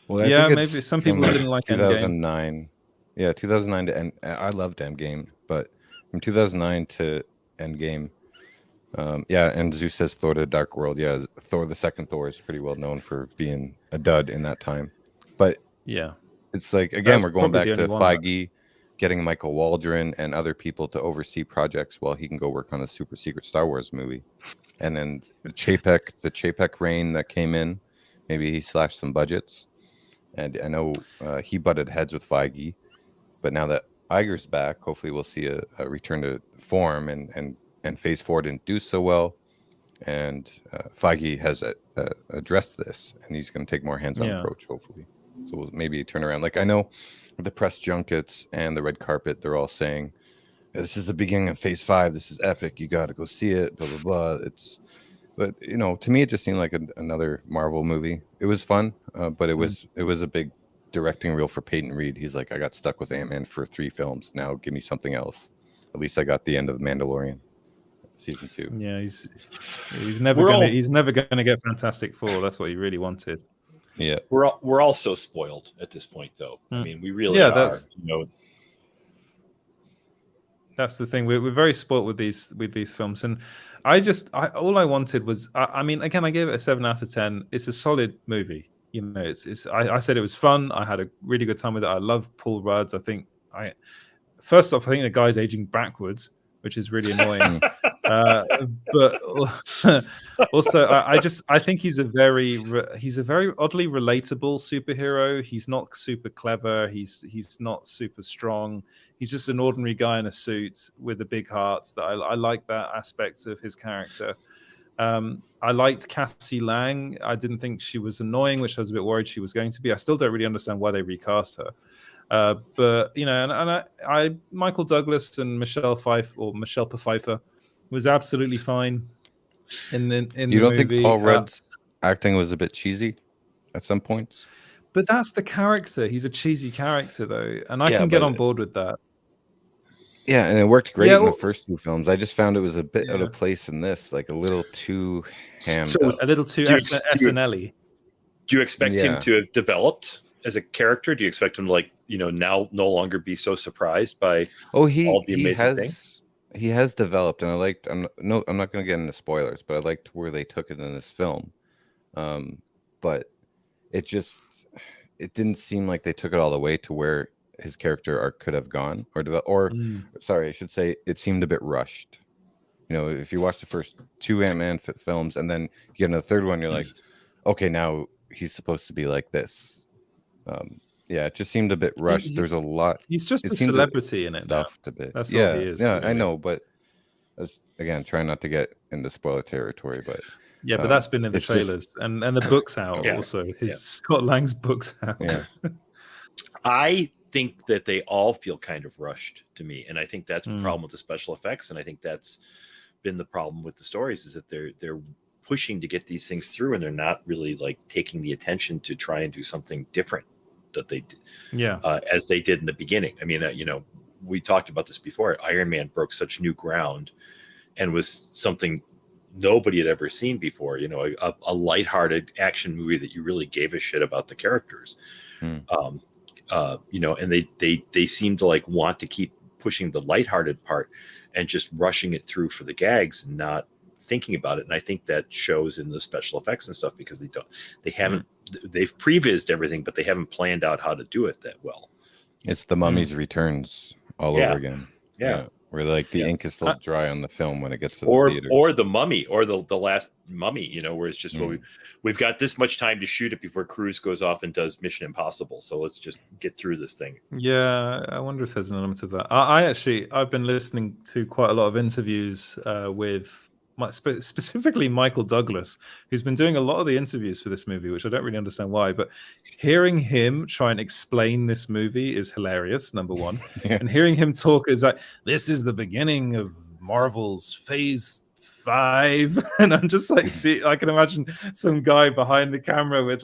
Well, maybe some people didn't like 2009. Endgame. Yeah, 2009 to End. I loved Endgame, but from 2009 to Endgame, and Zeus says Thor: The Dark World. Yeah, Thor: The Second Thor is pretty well known for being a dud in that time. But yeah, it's like, again, we're going back to Feige getting Michael Waldron and other people to oversee projects while he can go work on a super secret Star Wars movie. And then the Chapek reign that came in, maybe he slashed some budgets. And I know he butted heads with Feige, but now that Iger's back, hopefully we'll see a return to form, and Phase 4 didn't do so well. And Feige has addressed this, and he's going to take more hands-on approach, hopefully. So we'll maybe turn around. Like, I know the press junkets and the red carpet, they're all saying, this is the beginning of Phase 5. This is epic. You got to go see it. Blah blah blah. But to me, it just seemed like another Marvel movie. It was fun, but it was a big directing reel for Peyton Reed. He's like, I got stuck with Ant-Man for 3 films. Now give me something else. At least I got the end of Mandalorian season 2. Yeah, he's never gonna get Fantastic Four. That's what he really wanted. Yeah, we're all so spoiled at this point, though. I mean, we really are. That's the thing. We're very spoilt with these films, and all I wanted was, I mean, again, I gave it a 7 out of 10. It's a solid movie. I said it was fun. I had a really good time with it. I love Paul Rudd. First off, I think the guy's aging backwards, which is really annoying. But also, I think he's a very oddly relatable superhero. He's not super clever. He's not super strong. He's just an ordinary guy in a suit with a big heart. That I like that aspect of his character. I liked Cassie Lang. I didn't think she was annoying, which I was a bit worried she was going to be. I still don't really understand why they recast her. But you know, and I Michael Douglas and Michelle Pfeiffer was absolutely fine in the movie. You don't think Paul Rudd's acting was a bit cheesy at some points? But that's the character. He's a cheesy character, though, and I can get on board with that. Yeah, and it worked great in the first two films. I just found it was a bit out of place in this, like a little too hammed up. A little too SNL-y. Do you expect him to have developed as a character? Do you expect him to, like, you know, now no longer be so surprised by all the amazing things? He has developed, and I liked. I'm not going to get into spoilers, but I liked where they took it in this film. But it didn't seem like they took it all the way to where his character arc could have gone, sorry, I should say it seemed a bit rushed. You know, if you watch the first two Ant-Man films and then you get in the third one, you're like, okay, now he's supposed to be like this. Yeah, it just seemed a bit rushed. There's a lot. He's just a celebrity in it. Stuffed a bit. That's all he is. Yeah, really. I know, but I was, again, trying not to get into spoiler territory, but yeah, but that's been in the trailers and the book's out also. Scott Lang's book's out. Yeah. I think that they all feel kind of rushed to me, and I think that's the problem with the special effects, and I think that's been the problem with the stories, is that they're pushing to get these things through, and they're not really like taking the attention to try and do something different that they as they did in the beginning. I mean, you know, we talked about this before. Iron Man broke such new ground and was something nobody had ever seen before. You know, a lighthearted action movie that you really gave a shit about the characters. You know, and they seem to like want to keep pushing the lighthearted part and just rushing it through for the gags and not thinking about it. And I think that shows in the special effects and stuff, because they've prevised everything, but they haven't planned out how to do it that well. It's the Mummy's Returns all over again. Yeah. Where like the ink is still dry on the film when it gets to the theaters. Or the Mummy, or the last Mummy, you know, where it's just we've got this much time to shoot it before Cruise goes off and does Mission Impossible. So let's just get through this thing. Yeah, I wonder if there's an element of that. I've been listening to quite a lot of interviews with specifically Michael Douglas, who's been doing a lot of the interviews for this movie, which I don't really understand why, but hearing him try and explain this movie is hilarious, number one. And hearing him talk is like, this is the beginning of Marvel's phase 5. And I'm just like, I can imagine some guy behind the camera with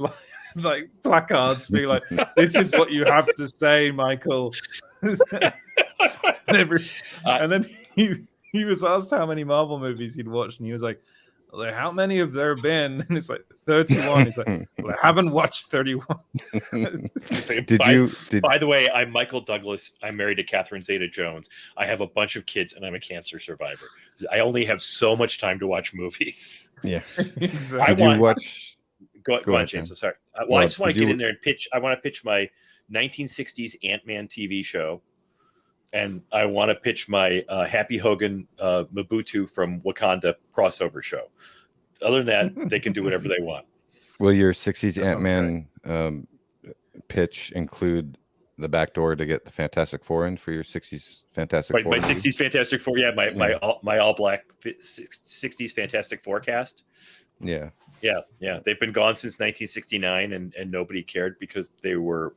like placards being like, this is what you have to say, Michael. And then he was asked how many Marvel movies he'd watched, and he was like, well, how many have there been? And it's like 31. He's like, well, I haven't watched 31. By the way, I'm Michael Douglas. I'm married to Catherine Zeta-Jones. I have a bunch of kids, and I'm a cancer survivor. I only have so much time to watch movies. Yeah. Exactly. Did you watch? Go on, James. I'm sorry. Well, I just want to get in there and pitch. I want to pitch my 1960s Ant-Man TV show. And I want to pitch my Happy Hogan Mobutu from Wakanda crossover show. Other than that, they can do whatever they want. Will your 60s Ant-Man pitch include the back door to get the Fantastic Four in for your 60s Fantastic Four? My 60s Fantastic Four, my all black 60s Fantastic Four cast. Yeah. They've been gone since 1969, and nobody cared because they were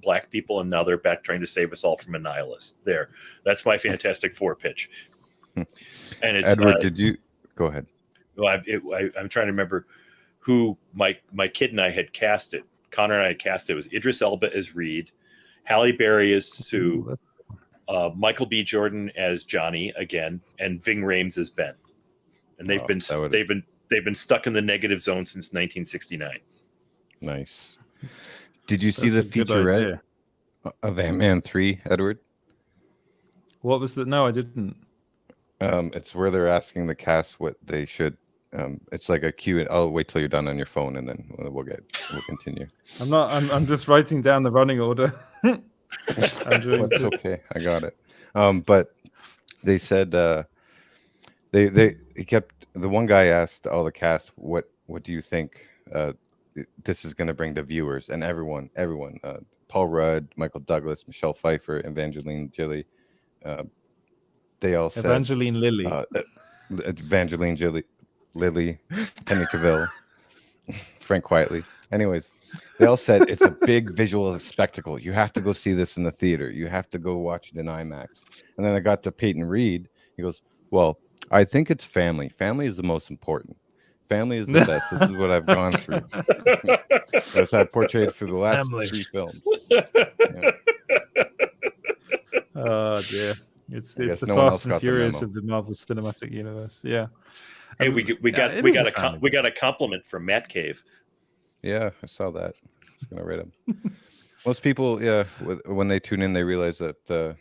black people, and now they're back trying to save us all from a nihilist. That's my Fantastic Four pitch. And it's Edward. Did you go ahead? Well, I'm trying to remember who my kid and I had cast it. Connor and I had cast it. It was Idris Elba as Reed, Halle Berry as Sue, Michael B. Jordan as Johnny again, and Ving Rhames as Ben. And they've been stuck in the negative zone since 1969. Nice. Did you see the featurette of Ant-Man 3, Edward? What was the? No, I didn't. It's where they're asking the cast what they should. It's like a Q. I'll wait till you're done on your phone, and then we'll continue. I'm just writing down the running order. It's okay. I got it. But they said he kept, the one guy asked all the cast, what do you think this is going to bring to viewers? And everyone, Paul Rudd, Michael Douglas, Michelle Pfeiffer, Evangeline Lilly, they all said Evangeline Lilly, Lilly, Henry Cavill, Frank Quietly. Anyways, they all said it's a big visual spectacle. You have to go see this in the theater. You have to go watch it in IMAX. And then I got to Peyton Reed. He goes, well, I think it's family. Family is the most important. Family is the best. This is what I've gone through. That's how I portrayed for the last 3 films. Yeah. Oh dear. It's the Fast and Furious of the Marvel Cinematic Universe. Yeah. Hey, we got a compliment from Matt Cave. Yeah, I saw that. I was gonna read him. Most people, yeah, when they tune in, they realize that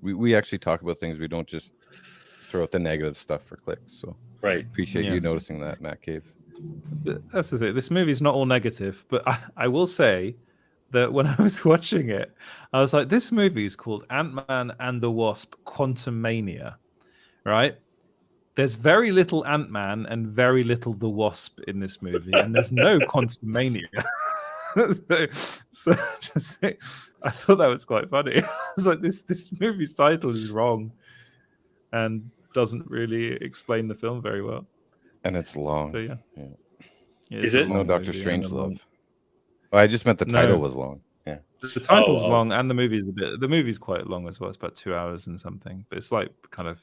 we actually talk about things. We don't just throw out the negative stuff for clicks. So right, appreciate you noticing that, Matt Cave. That's the thing. This movie's not all negative, but I will say that when I was watching it, I was like, this movie is called Ant-Man and the Wasp Quantumania, right? There's very little Ant-Man and very little the Wasp in this movie, and there's no Quantumania. so just, I thought that was quite funny. I was like, this movie's title is wrong and doesn't really explain the film very well. And it's long. So, yeah. Is it? No Doctor Strangelove. Oh, I just meant the title was long. Yeah. The title's long, and the movie's quite long as well. It's about 2 hours and something, but it's like kind of,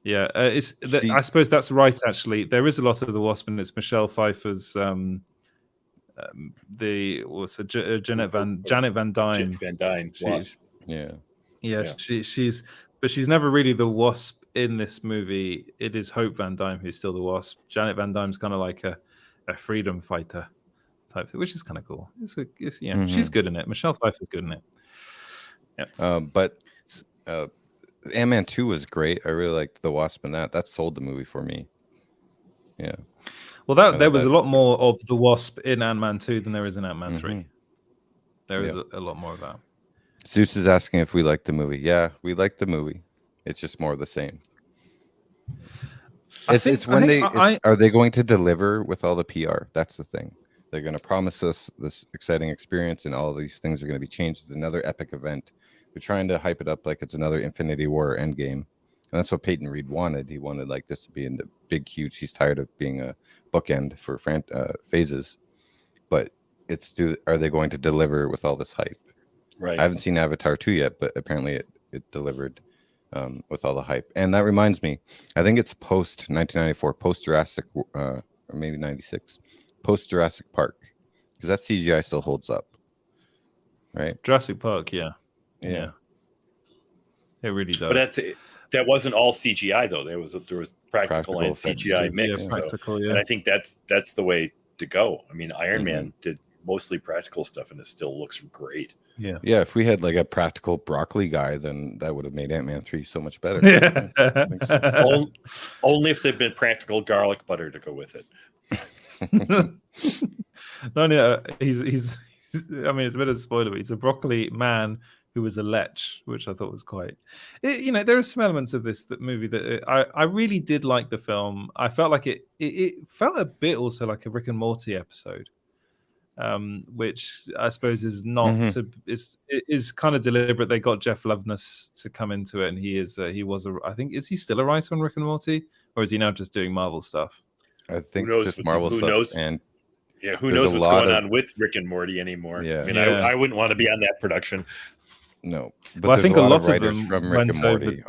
yeah. I suppose that's right. Actually, there is a lot of the Wasp, and it's Michelle Pfeiffer's Janet Van Dyne. Van Dyne. She's never really the Wasp in this movie. It is Hope Van Dyne who's still the Wasp. Janet Van Dyne's kind of like a freedom fighter type thing, which is kind of cool. She's good in it. Michelle Pfeiffer's good in it. Yeah. But Ant-Man 2 was great. I really liked the Wasp in that. That sold the movie for me. Yeah. Well, there was a lot more of the Wasp in Ant-Man 2 than there is in Ant-Man 3. There is a lot more of that. Zeus is asking if we like the movie. Yeah, we like the movie. It's just more of the same. Are they going to deliver with all the PR? That's the thing. They're going to promise us this exciting experience, and all these things are going to be changed. It's another epic event. They're trying to hype it up like it's another Infinity War Endgame, and that's what Peyton Reed wanted. He wanted like this to be in the big, huge. He's tired of being a bookend for phases. But are they going to deliver with all this hype? Right. I haven't seen Avatar 2 yet, but apparently it delivered with all the hype. And that reminds me, I think it's post 1994, post Jurassic, or maybe 96, post Jurassic Park, because that CGI still holds up, right? Jurassic Park, yeah, it really does. But that wasn't all CGI though. There was practical and CGI mix. And I think that's the way to go. I mean, Iron Man did mostly practical stuff, and it still looks great. Yeah. If we had like a practical broccoli guy, then that would have made Ant-Man 3 so much better. Yeah. I think so. Only if they've been practical garlic butter to go with it. He's I mean, it's a bit of a spoiler, but he's a broccoli man who was a lech, which I thought was quite. There are some elements of this movie that I really did like the film. I felt like it felt a bit also like a Rick and Morty episode. Which I suppose is not is kind of deliberate. They got Jeff Loveness to come into it, and is he still a writer on Rick and Morty, or is he now just doing Marvel stuff? I think it's just Marvel stuff. Who knows what's going on with Rick and Morty anymore? Yeah, I mean, I wouldn't want to be on that production. No, but I think a lot of writers from Rick and Morty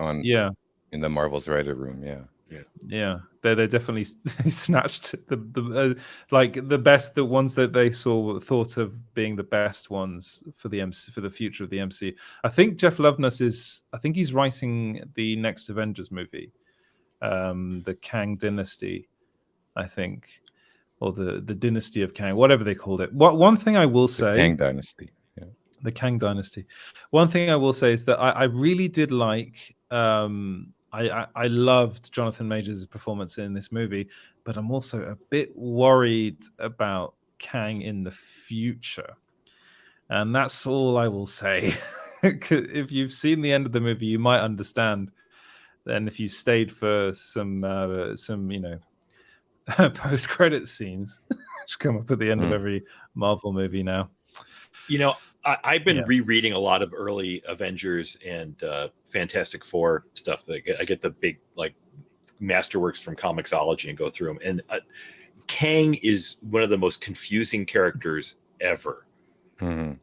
in the Marvel's writer room. Yeah, they definitely snatched the best, the ones that they thought of being the best ones for the future of the MC. I think Jeff Loveness he's writing the next Avengers movie, the Kang Dynasty, I think, or the Dynasty of Kang, whatever they called it. One thing I will say, Kang Dynasty, the Kang Dynasty. One thing I will say is that I really did like. I loved Jonathan Majors' performance in this movie, but I'm also a bit worried about Kang in the future. And that's all I will say. If you've seen the end of the movie, you might understand then if you stayed for some post-credit scenes, which come up at the end of every Marvel movie now. I've been rereading a lot of early Avengers and Fantastic Four stuff. I get the big masterworks from Comixology and go through them. And Kang is one of the most confusing characters ever. So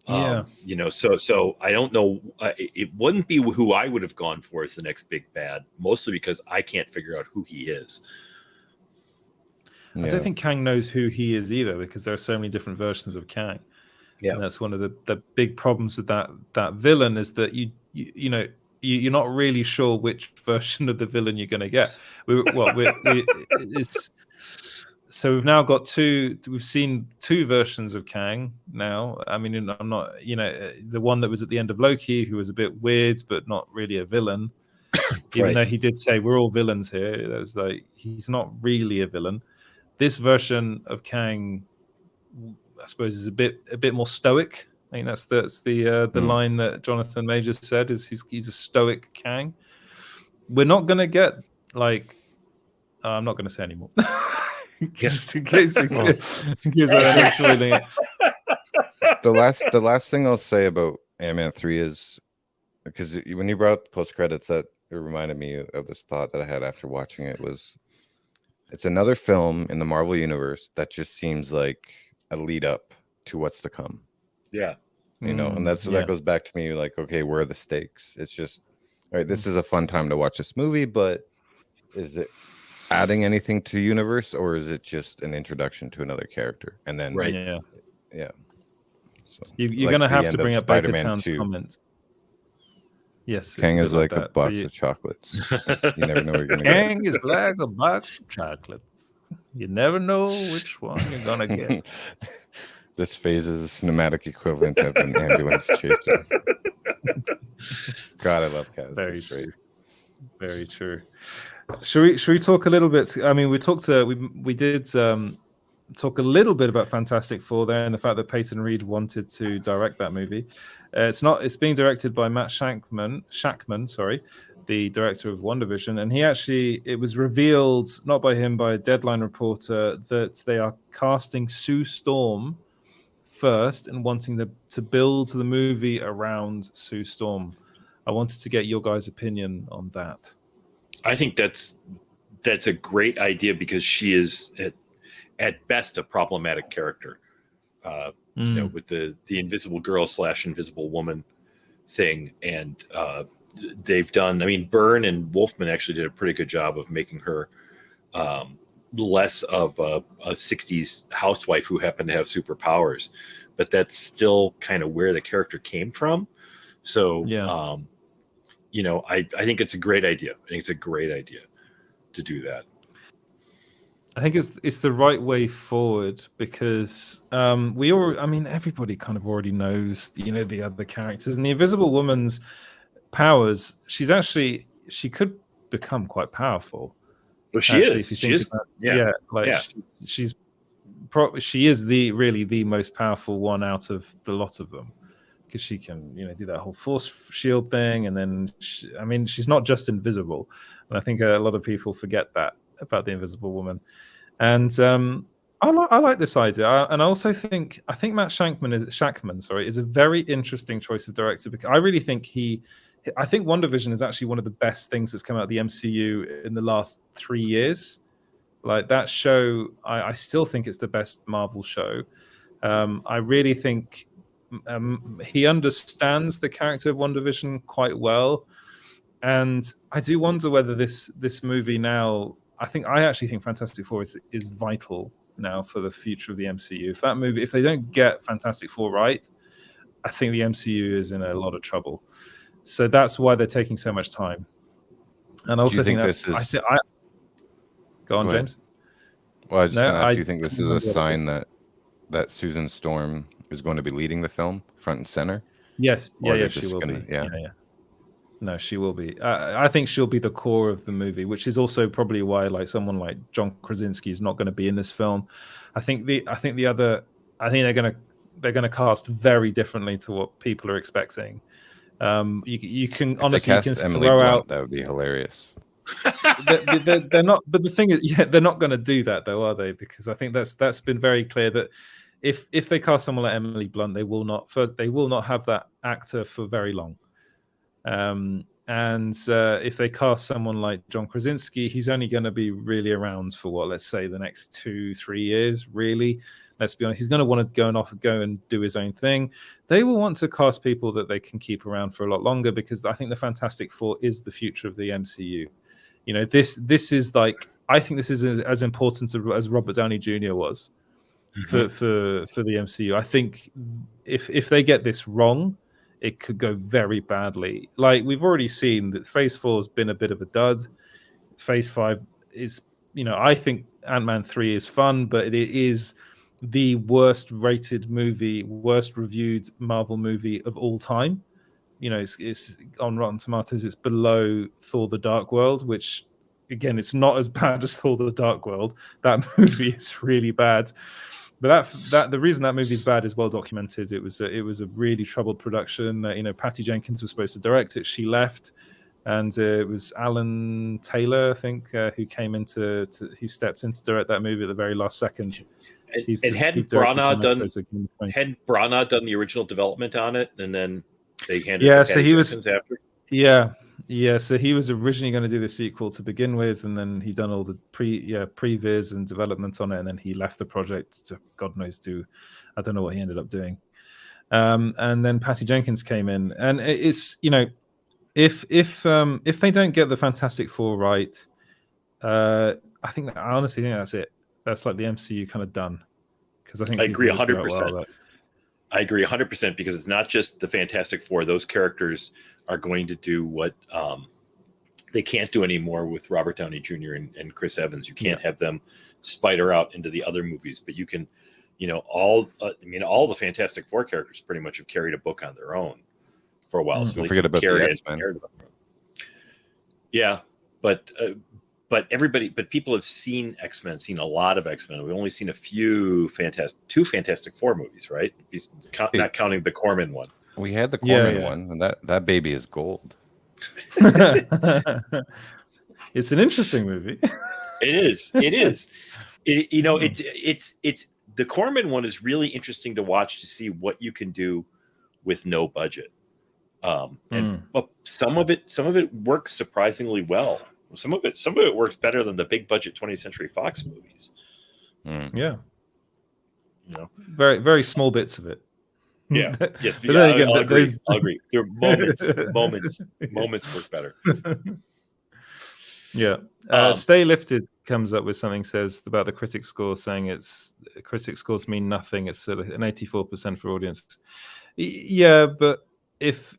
I don't know. It wouldn't be who I would have gone for as the next big bad, mostly because I can't figure out who he is. I don't think Kang knows who he is either, because there are so many different versions of Kang. Yeah, and that's one of the big problems with that villain, is that you're not really sure which version of the villain you're going to get. So we've now got we've seen two versions of Kang now. I mean, I'm not, the one that was at the end of Loki, who was a bit weird, but not really a villain. Even though he did say we're all villains here. That was he's not really a villain. This version of Kang, I suppose, is a bit more stoic. I think that's the line that Jonathan Majors said, is he's a stoic Kang. We're not going to get I'm not going to say anymore. Just in case I'm spoiling it. The last thing I'll say about Ant-Man 3 is, because when you brought up the post credits, that it reminded me of this thought that I had after watching it. Was it's another film in the Marvel universe that just seems like a lead up to what's to come. Yeah. And that goes back to me, okay, where are the stakes? It's just, all right, this is a fun time to watch this movie, but is it adding anything to the universe, or is it just an introduction to another character? And then so you're gonna have to bring up Bakertown's comments. Yes, Kang is like a box of chocolates. You never know what you're gonna get. Kang is like a box of chocolates. You never know which one you're gonna get. This phase is the cinematic equivalent of an ambulance chaser. God, I love Kaz. Very true. Very true. Should we talk a little bit? I mean, we did talk a little bit about Fantastic Four there, and the fact that Peyton Reed wanted to direct that movie. It's being directed by Matt Shakman, the director of WandaVision, and it was revealed, not by him, by a Deadline reporter, that they are casting Sue Storm first and wanting to build the movie around Sue Storm. I wanted to get your guys' opinion on that. I think that's a great idea, because she is at best a problematic character. With the Invisible Girl / Invisible Woman thing, and they've done. I mean, Byrne and Wolfman actually did a pretty good job of making her less of a 60s housewife who happened to have superpowers, but that's still kind of where the character came from. So I think it's a great idea. I think it's a great idea to do that. I think it's the right way forward, because everybody kind of already knows, the other characters, and the Invisible Woman's powers. She could become quite powerful. Well, she is. She is really the most powerful one out of the lot of them, because she can, do that whole force shield thing, and then she's not just invisible, and I think a lot of people forget that about the Invisible Woman. And I like this idea, and I also think Matt Shakman is a very interesting choice of director, because I really think I think WandaVision is actually one of the best things that's come out of the MCU in the last 3 years. Like, that show, I still think it's the best Marvel show. I really think he understands the character of WandaVision quite well, and I do wonder whether this movie now. I actually think Fantastic Four is vital now for the future of the MCU. If they don't get Fantastic Four right, I think the MCU is in a lot of trouble. So that's why they're taking so much time. And I also think that's. Go on, James. Well, I just going to ask, do you think this is a sign that Susan Storm is going to be leading the film front and center? Yes. Yeah, she will be. Yeah. No, she will be. I think she'll be the core of the movie, which is also probably why someone like John Krasinski is not going to be in this film. I think they're going to cast very differently to what people are expecting. You can honestly Emily throw Blunt, out. that would be hilarious. they're not. But the thing is, they're not going to do that, though, are they? Because I think that's been very clear that if they cast someone like Emily Blunt, they will not have that actor for very long. And if they cast someone like John Krasinski, he's only going to be really around for let's say the next 2-3 years. Really, let's be honest, he's going to want to go and do his own thing. They will want to cast people that they can keep around for a lot longer, because I think the Fantastic Four is the future of the MCU. This is like, I think this is as important as Robert Downey Jr. was for the MCU. I think if they get this wrong, it could go very badly. Like, we've already seen that Phase 4 has been a bit of a dud. Phase 5 is, I think Ant-Man 3 is fun, but it is the worst rated movie, worst reviewed Marvel movie of all time. It's on Rotten Tomatoes, it's below Thor: The Dark World, which, again, it's not as bad as Thor: The Dark World. That movie is really bad. But that the reason that movie is bad is well documented. It was a really troubled production. Patty Jenkins was supposed to direct it. She left, and it was Alan Taylor, I think, who stepped in to direct that movie at the very last second. Hadn't Branagh done the original development on it, and then they handed it to Patty Jenkins after? Yeah, so he was originally going to do the sequel to begin with, and then he done all the previs and development on it, and then he left the project to God knows I don't know what he ended up doing. And then Patty Jenkins came in, and it's if they don't get the Fantastic Four right, I honestly think that's it. That's like the MCU kind of done. Because I think I agree 100%. I agree 100%, because it's not just the Fantastic Four. Those characters are going to do what they can't do anymore with Robert Downey Jr. and Chris Evans. You can't have them spider out into the other movies, but you can, all the Fantastic Four characters pretty much have carried a book on their own for a while. So don't forget about the X-Men. Yeah, but people have seen X-Men, seen a lot of X-Men. We've only seen two Fantastic Four movies, right? Not counting the Corman one. We had the Corman one, and that baby is gold. It's an interesting movie. It is. It's the Corman one is really interesting to watch, to see what you can do with no budget. But some of it works surprisingly well. Some of it works better than the big budget 20th Century Fox movies. Yeah. Very, very small bits of it. Yeah. Yes. I'll agree. There are moments work better. Yeah. Stay Lifted comes up with something, says about the critic score, saying critic scores mean nothing. It's an 84% for audience. Yeah, but if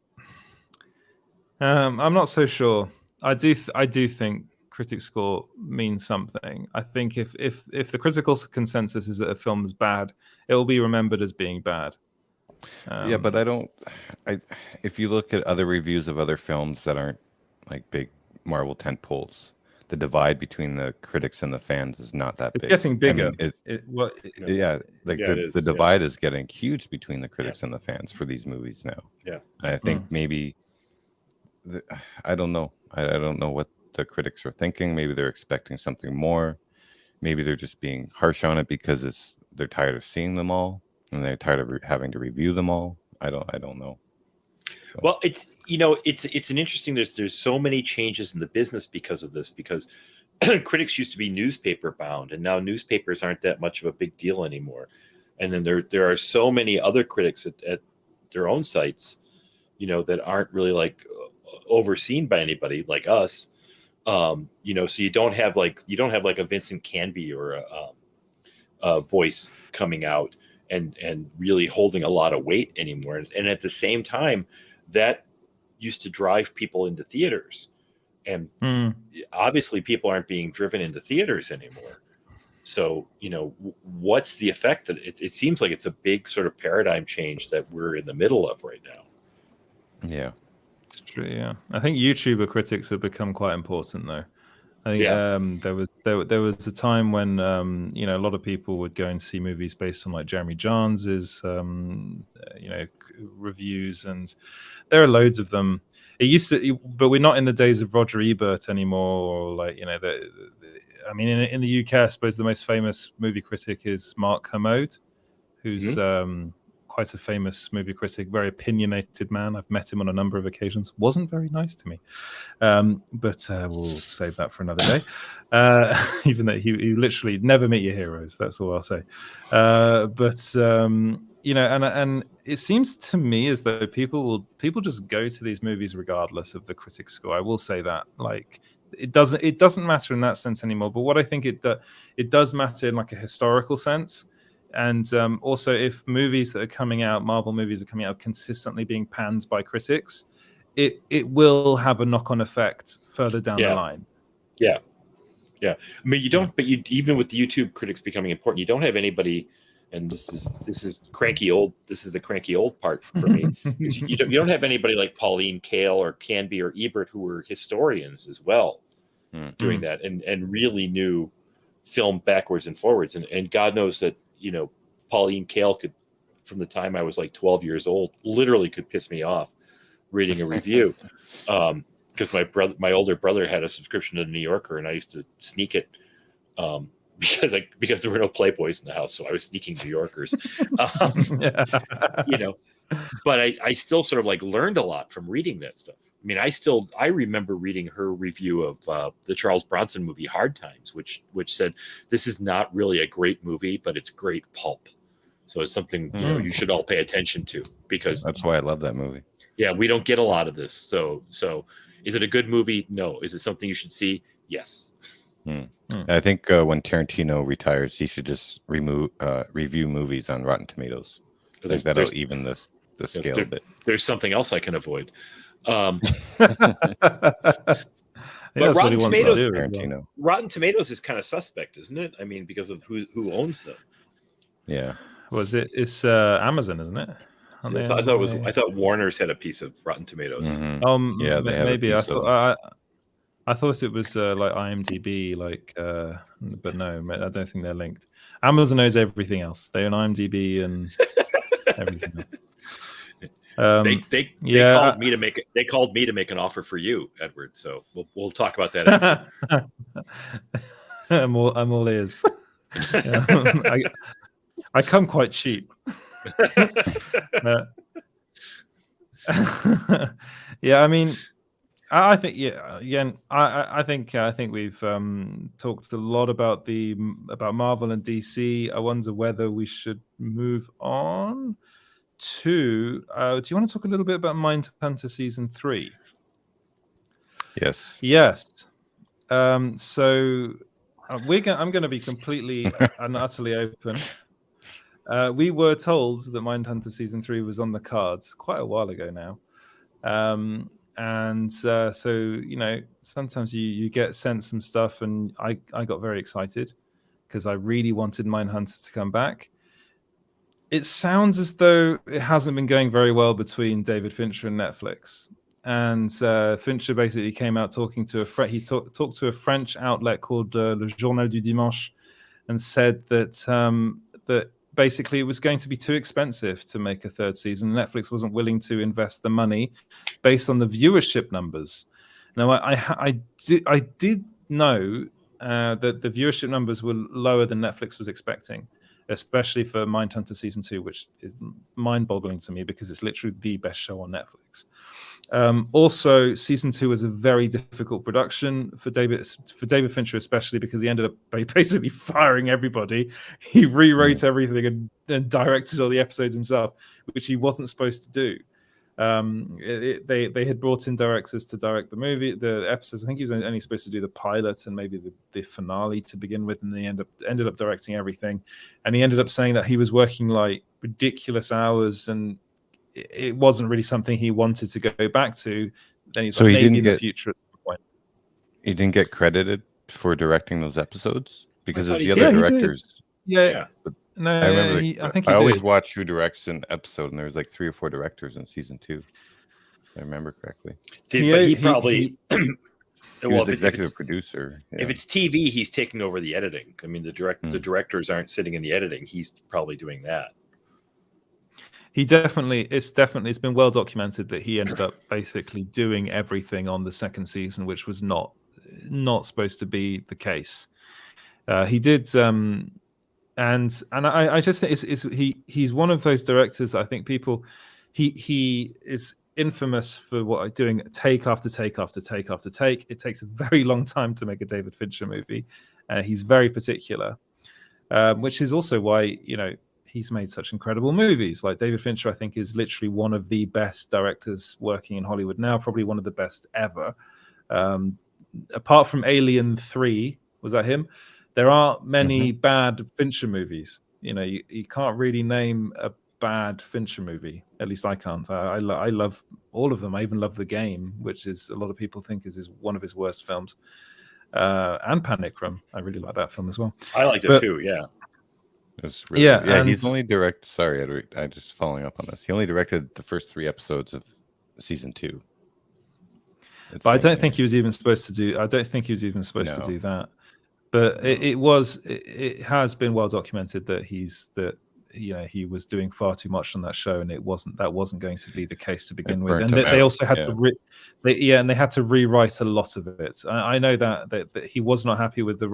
I'm not so sure. I do think critic score means something. I think if the critical consensus is that a film is bad, it will be remembered as being bad. But if you look at other reviews of other films that aren't like big Marvel tentpoles, the divide between the critics and the fans is not that big. It's getting bigger. The divide is getting huge between the critics and the fans for these movies now. Yeah, I think maybe I don't know. I don't know what the critics are thinking. Maybe they're expecting something more. Maybe they're just being harsh on it because they're tired of seeing them all and they're tired of having to review them all. I don't know. So. Well, it's an interesting. There's so many changes in the business because of this. Because critics used to be newspaper bound, and now newspapers aren't that much of a big deal anymore. And then there are so many other critics at their own sites, that aren't really like overseen by anybody like us. So you don't have like a Vincent Canby or a voice coming out and really holding a lot of weight anymore. And at the same time, that used to drive people into theaters, and obviously people aren't being driven into theaters anymore. So, what's the effect that it seems like it's a big sort of paradigm change that we're in the middle of right now. Yeah. It's true, yeah. I think YouTuber critics have become quite important, though. I think there was a time when a lot of people would go and see movies based on like Jeremy Johns's reviews, and there are loads of them. it used to, but we're not in the days of Roger Ebert anymore, or like, you know, I mean, in the UK, I suppose the most famous movie critic is Mark Kermode, who's quite a famous movie critic, very opinionated man. I've met him on a number of occasions. Wasn't very nice to me, but we'll save that for another day. Even though he literally never meet your heroes. That's all I'll say. You know, and it seems to me as though people just go to these movies regardless of the critic score. I will say that, like, it doesn't matter in that sense anymore. But what I think it does matter in like a historical sense. And also, if movies that are coming out, Marvel movies are coming out consistently being panned by critics, it will have a knock-on effect further down the line. Yeah. I mean, you don't, but even with the YouTube critics becoming important, you don't have anybody. And this is cranky old. This is the cranky old part for me. you don't have anybody like Pauline Kael or Canby or Ebert, who were historians as well, doing that and really knew film backwards and forwards. And God knows that, you know, Pauline Kael could, from the time I was like 12 years old, literally could piss me off reading a review, because my older brother had a subscription to the New Yorker, and I used to sneak it because there were no Playboys in the house, so I was sneaking New Yorkers, you know. But I still sort of like learned a lot from reading that stuff. I mean, I remember reading her review of the Charles Bronson movie Hard Times, which said this is not really a great movie, but it's great pulp. So it's something you know you should all pay attention to, because that's why I love that movie. Yeah, we don't get a lot of this. So is it a good movie? No. Is it something you should see? Yes. I think when Tarantino retires, he should just review movies on Rotten Tomatoes. I think that'll even the scale a bit. There's something else I can avoid. But Rotten Tomatoes is kind of suspect, isn't it? I mean, because of who owns them. Yeah. It's Amazon, isn't it? I thought Warner's had a piece of Rotten Tomatoes. Yeah, maybe. I thought it was like IMDb, but no, I don't think they're linked. Amazon knows everything else. They own IMDb and everything else. They called me to make an offer for you, Edward. So we'll talk about that. I'm all ears. I come quite cheap. Yeah, I mean, I think again, I think we've talked a lot about Marvel and DC. I wonder whether we should move on to. Do you want to talk a little bit about Mindhunter season 3? Yes. So I'm going to be completely and utterly open. We were told that Mindhunter season 3 was on the cards quite a while ago now. So, you know, sometimes you get sent some stuff, and I got very excited because I really wanted Mindhunter to come back. It sounds as though it hasn't been going very well between David Fincher and Netflix. And Fincher basically came out talking to talked to a French outlet called Le Journal du Dimanche, and said that basically it was going to be too expensive to make a third season. Netflix wasn't willing to invest the money based on the viewership numbers. Now, I did know that the viewership numbers were lower than Netflix was expecting, especially for Mindhunter season 2, which is mind-boggling to me because it's literally the best show on Netflix. Also, season 2 was a very difficult production for David Fincher, especially because he ended up basically firing everybody. He rewrote everything and directed all the episodes himself, which he wasn't supposed to do. They had brought in directors to direct the episodes. I think he was only supposed to do the pilot and maybe the finale to begin with, and he ended up directing everything. And he ended up saying that he was working like ridiculous hours, and it wasn't really something he wanted to go back to. Then he's like, maybe in the future at some point. He didn't get credited for directing those episodes because of the other directors. Yeah. No, I remember. I think he I always did. watch who directs an episode, and there was like 3 or 4 directors in season 2. If I remember correctly. He probably he was executive producer. Yeah. If it's TV, he's taking over the editing. I mean, the directors aren't sitting in the editing. He's probably doing that. It's been well documented that he ended up basically doing everything on the second season, which was not supposed to be the case. He did, and I just think he's one of those directors that I think he is infamous for doing take after take after take after take. It takes a very long time to make a David Fincher movie. He's very particular, which is also why he's made such incredible movies. Like David Fincher, I think, is literally one of the best directors working in Hollywood now, probably one of the best ever. Apart from Alien 3, was that him? There aren't many bad Fincher movies. You can't really name a bad Fincher movie. At least I can't. I love all of them. I even love The Game, which is a lot of people think is one of his worst films. And Panic Room. I really like that film as well. I liked it too, yeah. He's only sorry, Edward, I just following up on this. He only directed the first 3 episodes of season 2. But I don't think he was even supposed to do. I don't think he was even supposed to do that. But it has been well documented that he was doing far too much on that show, and that wasn't going to be the case to begin with. And they also had they had to rewrite a lot of it. I know that he was not happy with the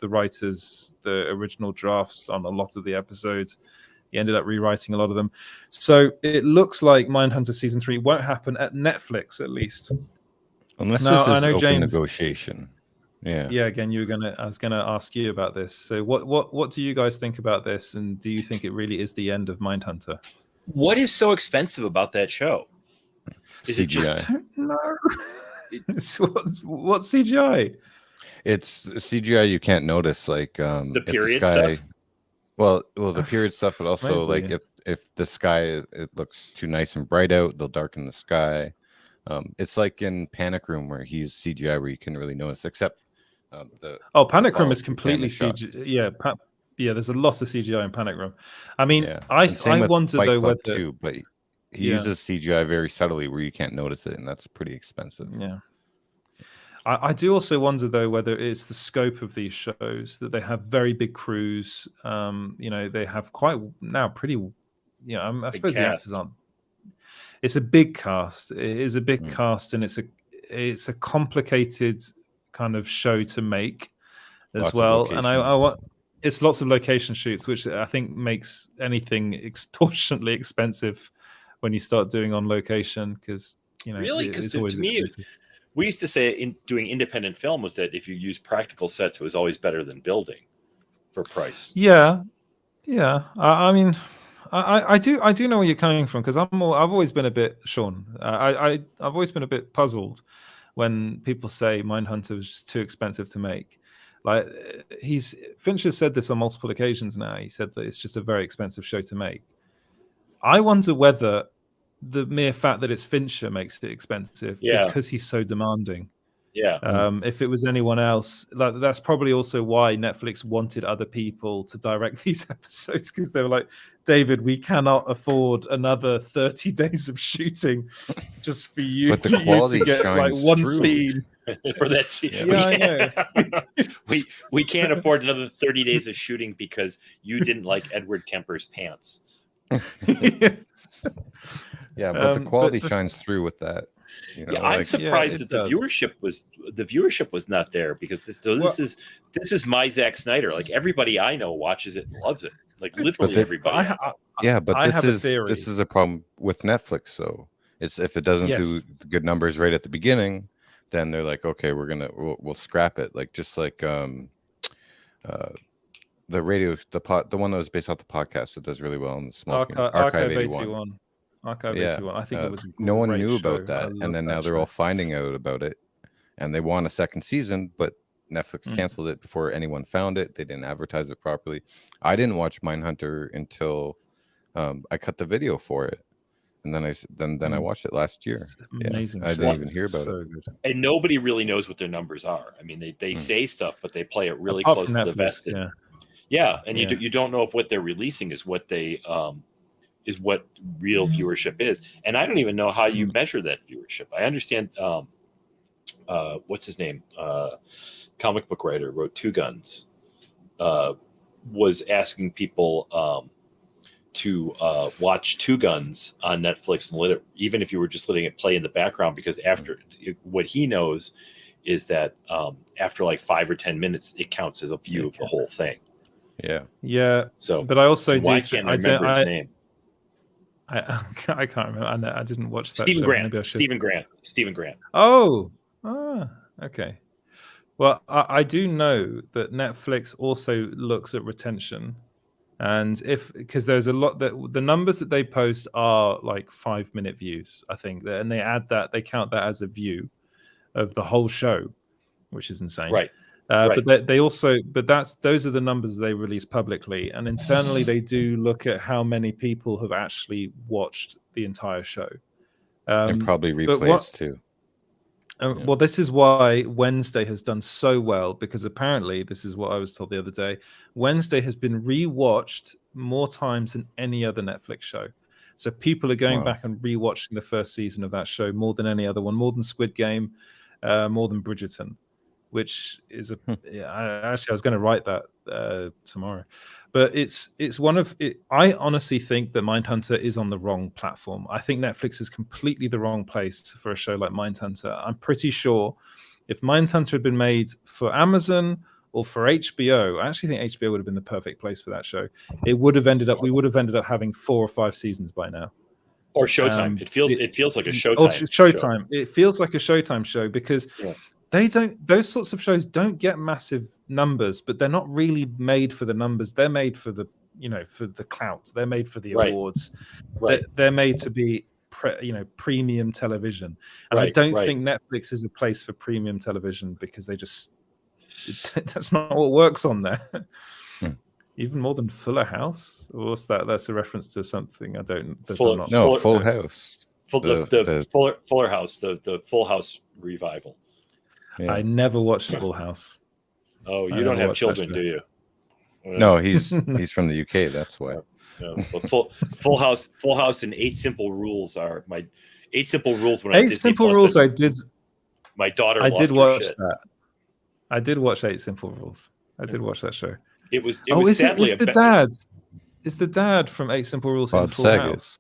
writers, the original drafts on a lot of the episodes. He ended up rewriting a lot of them. So it looks like Mindhunter season 3 won't happen at Netflix, at least. Unless this is open James, negotiation. Yeah. Again, I was gonna ask you about this. So what do you guys think about this, and do you think it really is the end of Mindhunter? What is so expensive about that show? Is CGI. It just don't know? What's CGI? It's CGI you can't notice, like the period stuff. Well, the period stuff, but also maybe. Like if the sky it looks too nice and bright out, they'll darken the sky. It's like in Panic Room where he's CGI where you can really notice, except Panic Room is completely CGI. Yeah, there's a lot of CGI in Panic Room. I mean, I wonder though whether too, but he uses CGI very subtly where you can't notice it, and that's pretty expensive. Yeah. I do also wonder though whether it's the scope of these shows that they have very big crews. They have pretty. I suppose the actors aren't. It's a big cast. It is a big cast, and it's a complicated kind of show to make as well. And I want it's lots of location shoots, which I think makes anything extortionately expensive when you start doing on location, because really, because to me, we used to say in doing independent film was that if you use practical sets, it was always better than building for price. Yeah. I mean, I do know where you're coming from, because I've always been a bit Shaun. I've always been a bit puzzled when people say Mindhunter was just too expensive to make. Like Fincher said this on multiple occasions now. He said that it's just a very expensive show to make. I wonder whether the mere fact that it's Fincher makes it expensive because he's so demanding. Yeah. If it was anyone else, that's probably also why Netflix wanted other people to direct these episodes, because they were like, David, we cannot afford another 30 days of shooting just for you, but the quality to get like one through. Scene. For that scene. Yeah, I know. we can't afford another 30 days of shooting because you didn't like Edward Kemper's pants. Yeah, but the quality shines through with that. I'm surprised that the viewership was not there, because this is my Zack Snyder. Like, everybody I know watches it and loves it. Like, literally everybody. This is a problem with Netflix. So it's if it doesn't do good numbers right at the beginning, then they're like, okay, we'll scrap it. Like, just like the radio, the one that was based off the podcast that does really well on the small screen, Archive 81. Archive 81. I think it was no one knew about that, and then now they're all finding out about it, and they want a second season, but Netflix canceled it before anyone found it. They didn't advertise it properly. I didn't watch Mindhunter until I cut the video for it, and then I watched it last year. Amazing. I didn't even hear about it. Good. And nobody really knows what their numbers are. I mean, they say stuff, but they play it really close to the vest. And you don't know if what they're releasing is what they is what real viewership is. And I don't even know how you measure that viewership. I understand what's his name? Comic book writer, wrote Two Guns, was asking people to watch Two Guns on Netflix and let it, even if you were just letting it play in the background, because after what he knows is that after like 5 or 10 minutes, it counts as a view of the whole thing. Yeah. So, but I also why can't I remember his name? I can't remember. I didn't watch that. Stephen show. Grant. Maybe I should. Stephen Grant. Oh, okay. Well, I do know that Netflix also looks at retention, and because there's a lot that the numbers that they post are like 5-minute views, I think, and they count that as a view of the whole show, which is insane. Right. But they also, those are the numbers they release publicly, and internally they do look at how many people have actually watched the entire show, and probably replays too. Well, this is why Wednesday has done so well, because apparently, this is what I was told the other day, Wednesday has been rewatched more times than any other Netflix show. So people are going back and rewatching the first season of that show more than any other one, more than Squid Game, more than Bridgerton, which is I was going to write that tomorrow. But it's one of it. I honestly think that Mindhunter is on the wrong platform. I think Netflix is completely the wrong place for a show like Mindhunter. I'm pretty sure if Mindhunter had been made for Amazon or for HBO, I actually think HBO would have been the perfect place for that show. We would have ended up having 4 or 5 seasons by now. Or Showtime. It feels like a Showtime. Or Showtime. Show. It feels like a Showtime show because those sorts of shows don't get massive numbers, but they're not really made for the numbers. They're made for the for the clout. They're made for the awards. Right. They're made to be premium television. And I don't think Netflix is a place for premium television because that's not what works on there. Even more than Fuller House. Or what's that? That's a reference to something I don't. Full House. The Fuller House. The Full House revival. Yeah. I never watched Full House. Oh, you don't have children, do you? No, he's from the UK. That's why. No. Well, Full House, and 8 Simple Rules are my 8 Simple Rules. When 8 Simple Rules, I did. My daughter. I did watch that. I did watch 8 Simple Rules. I did watch that show. It was sadly the dad. It's the dad from 8 Simple Rules in Full House.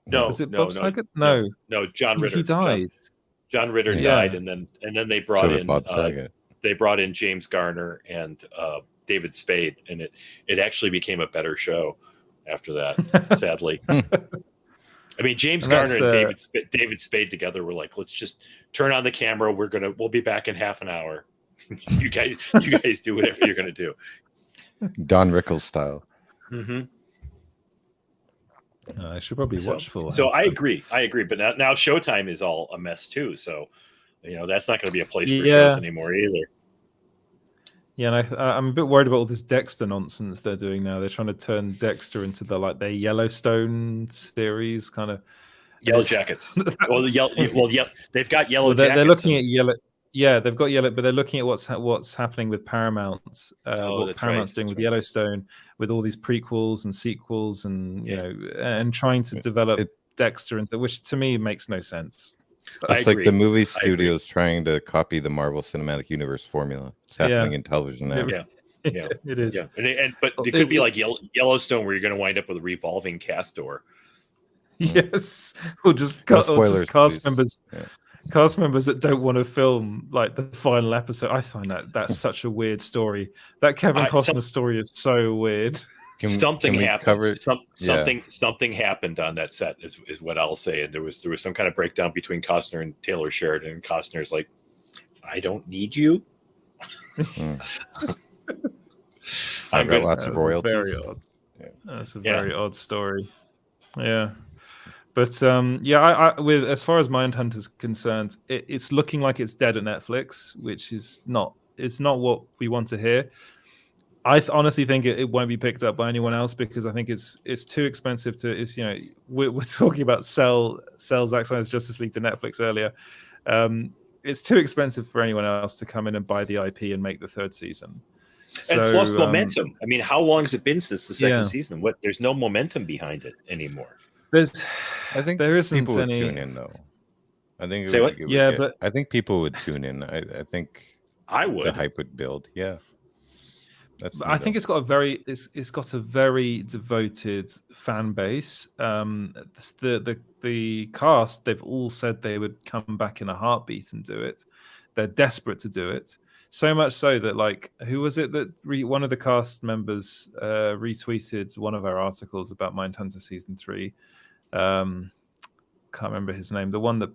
No, was it Bob Saget? No, John Ritter. He died. John Ritter died, and then they brought in Bob Saget. They brought in James Garner and David Spade, and it actually became a better show after that. Sadly, I mean James Garner and David Spade together were like, let's just turn on the camera. We'll be back in half an hour. you guys do whatever you're gonna do. Don Rickles style. Mm-hmm. I should probably watch Full House. So I agree, but now Showtime is all a mess too. So that's not going to be a place for shows anymore either. Yeah, and I'm a bit worried about all this Dexter nonsense they're doing now. They're trying to turn Dexter into their Yellowstone series kind of. Yellow Jackets. They've got Yellow Jackets. They're looking at Yellow. Yeah, they've got Yellow, but they're looking at what's happening with Paramount. What Paramount's doing with Yellowstone, with all these prequels and sequels, and and trying to develop Dexter into, which to me makes no sense. So, it's like the movie studios trying to copy the Marvel Cinematic Universe formula. It's happening in television now. Yeah, it is. Yeah, but it could be like Yellowstone, where you're going to wind up with a revolving cast door. Yes, or just cast members. Yeah. Cast members that don't want to film like the final episode. I find that's such a weird story. That Kevin Costner story is so weird. Something happened. Something happened on that set is what I'll say. And there was some kind of breakdown between Costner and Taylor Sheridan. And Costner's like, I don't need you. I've got lots of royalties. Very odd. Yeah. That's a very odd story. Yeah. But with as far as Mindhunter's concerned, it's looking like it's dead at Netflix, which is not. It's not what we want to hear. I honestly think it won't be picked up by anyone else because I think it's too expensive to. We're talking about sell Zack Snyder's Justice League to Netflix earlier. It's too expensive for anyone else to come in and buy the IP and make the 3rd season. And it's lost momentum. I mean, how long has it been since the 2nd season? There's no momentum behind it anymore. I think there isn't people would tune in though. I think I think people would tune in. I think I would. The hype would build. Yeah. I think it's got a very devoted fan base. The cast, they've all said they would come back in a heartbeat and do it. They're desperate to do it. So much so that, like, who was it that one of the cast members retweeted one of our articles about Mindhunter season 3. Can't remember his name. The one that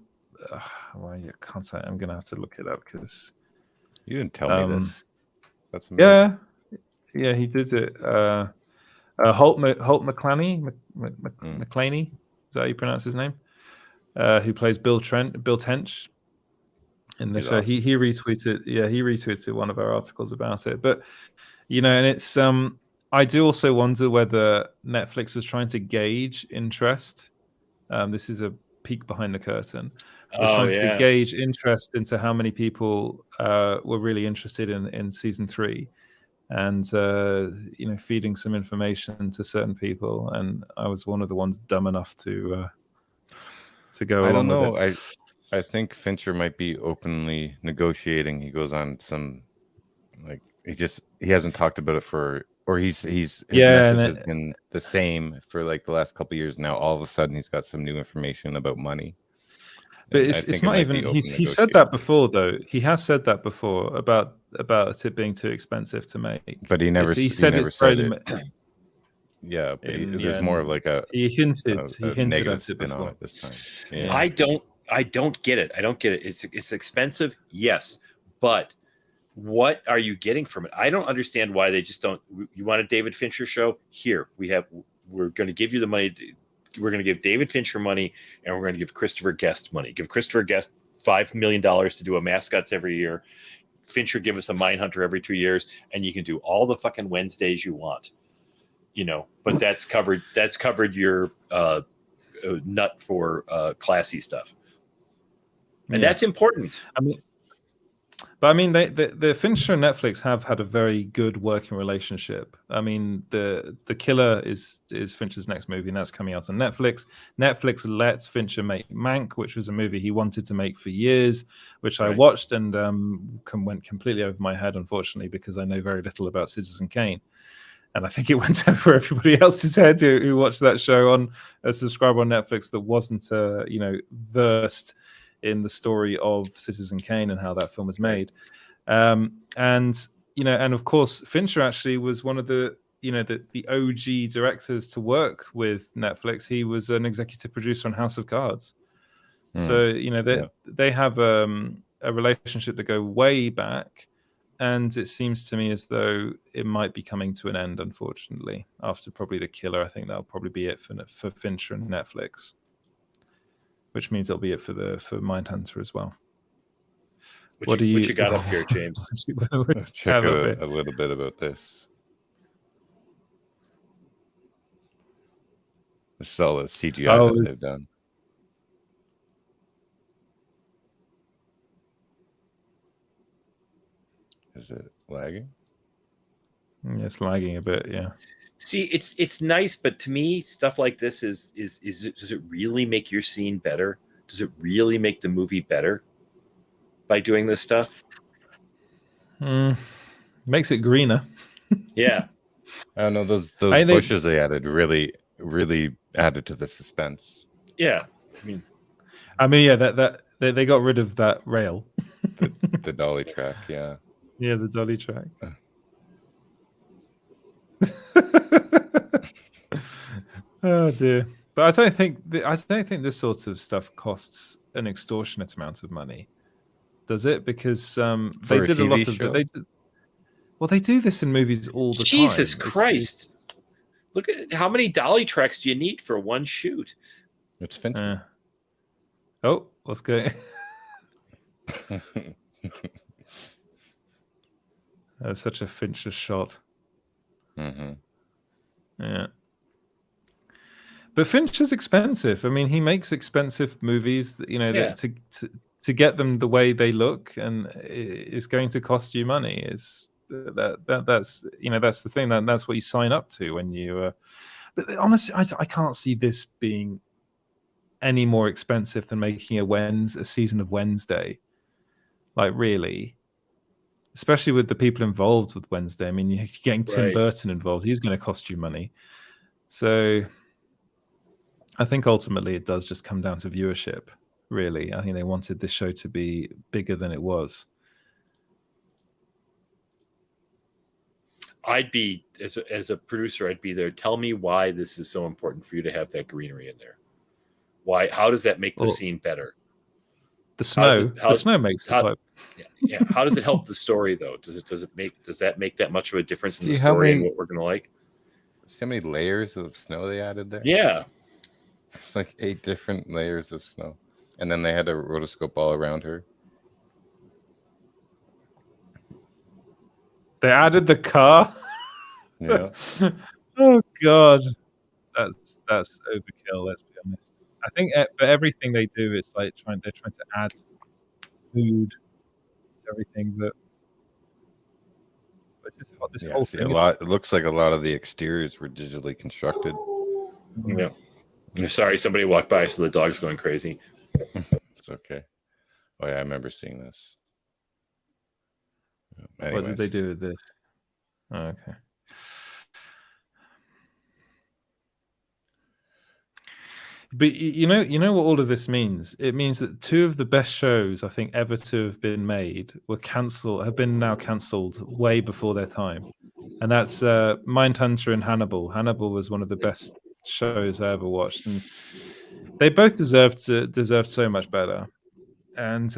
well, you can't say. I'm gonna have to look it up because you didn't tell me this. That's amazing. Yeah, he did it. Holt McClaney, McClaney, is that how you pronounce his name? Who plays Bill Tench in the show. Awesome. He retweeted. Yeah, he retweeted one of our articles about it. But and it's I do also wonder whether Netflix was trying to gauge interest. This is a peek behind the curtain. Trying to gauge interest into how many people were really interested in season 3. And feeding some information to certain people, and I was one of the ones dumb enough to go. I don't know. I think Fincher might be openly negotiating. He goes on some, like, he hasn't talked about it his message has been the same for like the last couple of years now. All of a sudden, he's got some new information about money. But it's not even. He said that before, though. He has said that before about it being too expensive to make. But he never. He said never it's said very. It. Yeah, but there's more of like a. He hinted at it before. This time. Yeah. I don't get it. I don't get it. It's expensive, yes, but what are you getting from it? I don't understand why they just don't. You want a David Fincher show? Here we're going to give you the money. We're going to give David Fincher money, and we're going to give Christopher Guest money. Give Christopher Guest $5 million to do a Mascots every year. Fincher give us a Mindhunter every 2 years, and you can do all the fucking Wednesdays you want. But that's covered your nut for classy stuff, and that's important. But the Fincher and Netflix have had a very good working relationship. I mean, the Killer is Fincher's next movie, and that's coming out on Netflix. Netflix let Fincher make Mank, which was a movie he wanted to make for years, which I watched and went completely over my head, unfortunately, because I know very little about Citizen Kane. And I think it went over everybody else's head who watched that show on a subscriber on Netflix that wasn't, versed in the story of Citizen Kane and how that film was made. And of course, Fincher actually was one of the OG directors to work with Netflix. He was an executive producer on House of Cards. So, they have a relationship that go way back. And it seems to me as though it might be coming to an end, unfortunately, after probably The Killer. I think that'll probably be it for Fincher and Netflix, which means it'll be it for Mindhunter as well. What you got up here, James? Check out a little bit about this. This is all the CGI that they've done. Is it lagging? Yeah, it's lagging a bit, yeah. See, it's nice, but to me, stuff like this is does it really make your scene better? Does it really make the movie better by doing this stuff? Makes it greener. Yeah. I don't know, those bushes they added really added to the suspense. Yeah. I mean, yeah, that they got rid of that rail. The dolly track, yeah. Yeah, the dolly track. Oh dear. But I don't think this sort of stuff costs an extortionate amount of money, does it? Because they did a lot of it. They do this in movies all the time. Jesus Christ! Look at how many dolly tracks do you need for one shoot? It's Fincher. Oh, what's going? That's such a Fincher shot. Mm-hmm. Yeah. But Fincher's expensive. I mean, he makes expensive movies that, that to get them the way they look, and it's going to cost you money. That's the thing. That's what you sign up to when you. But honestly, I can't see this being any more expensive than making a season of Wednesday. Like, really. especially with the people involved with Wednesday. I mean, you're getting Tim Right. Burton involved. He's going to cost you money. So I think ultimately it does just come down to viewership, really. I think they wanted this show to be bigger than it was. I'd be, as a producer, I'd be there. Tell me why this is so important for you to have that greenery in there. Why? How does that make the scene better? The snow, the snow makes it quite... Yeah. How does it help the story though? Does that make that much of a difference in the See how story and many- what we're gonna like? See how many layers of snow they added there? Yeah. It's like 8 different layers of snow. And then they had a rotoscope all around her. They added the car. Yeah. Oh God, that's overkill. Let's be honest. I think for everything they do, it's like they're trying to add food to everything. But this Yeah, whole see, thing. it looks like a lot of the exteriors were digitally constructed. Yeah. Sorry, somebody walked by, so the dog's going crazy. It's okay. Oh yeah, I remember seeing this. What did they do with this? Oh, okay. But you know what all of this means? It means that 2 of the best shows I think ever to have been made have been now cancelled way before their time, and that's Mindhunter and Hannibal. Hannibal was one of the best shows I ever watched, and they both deserved so much better. And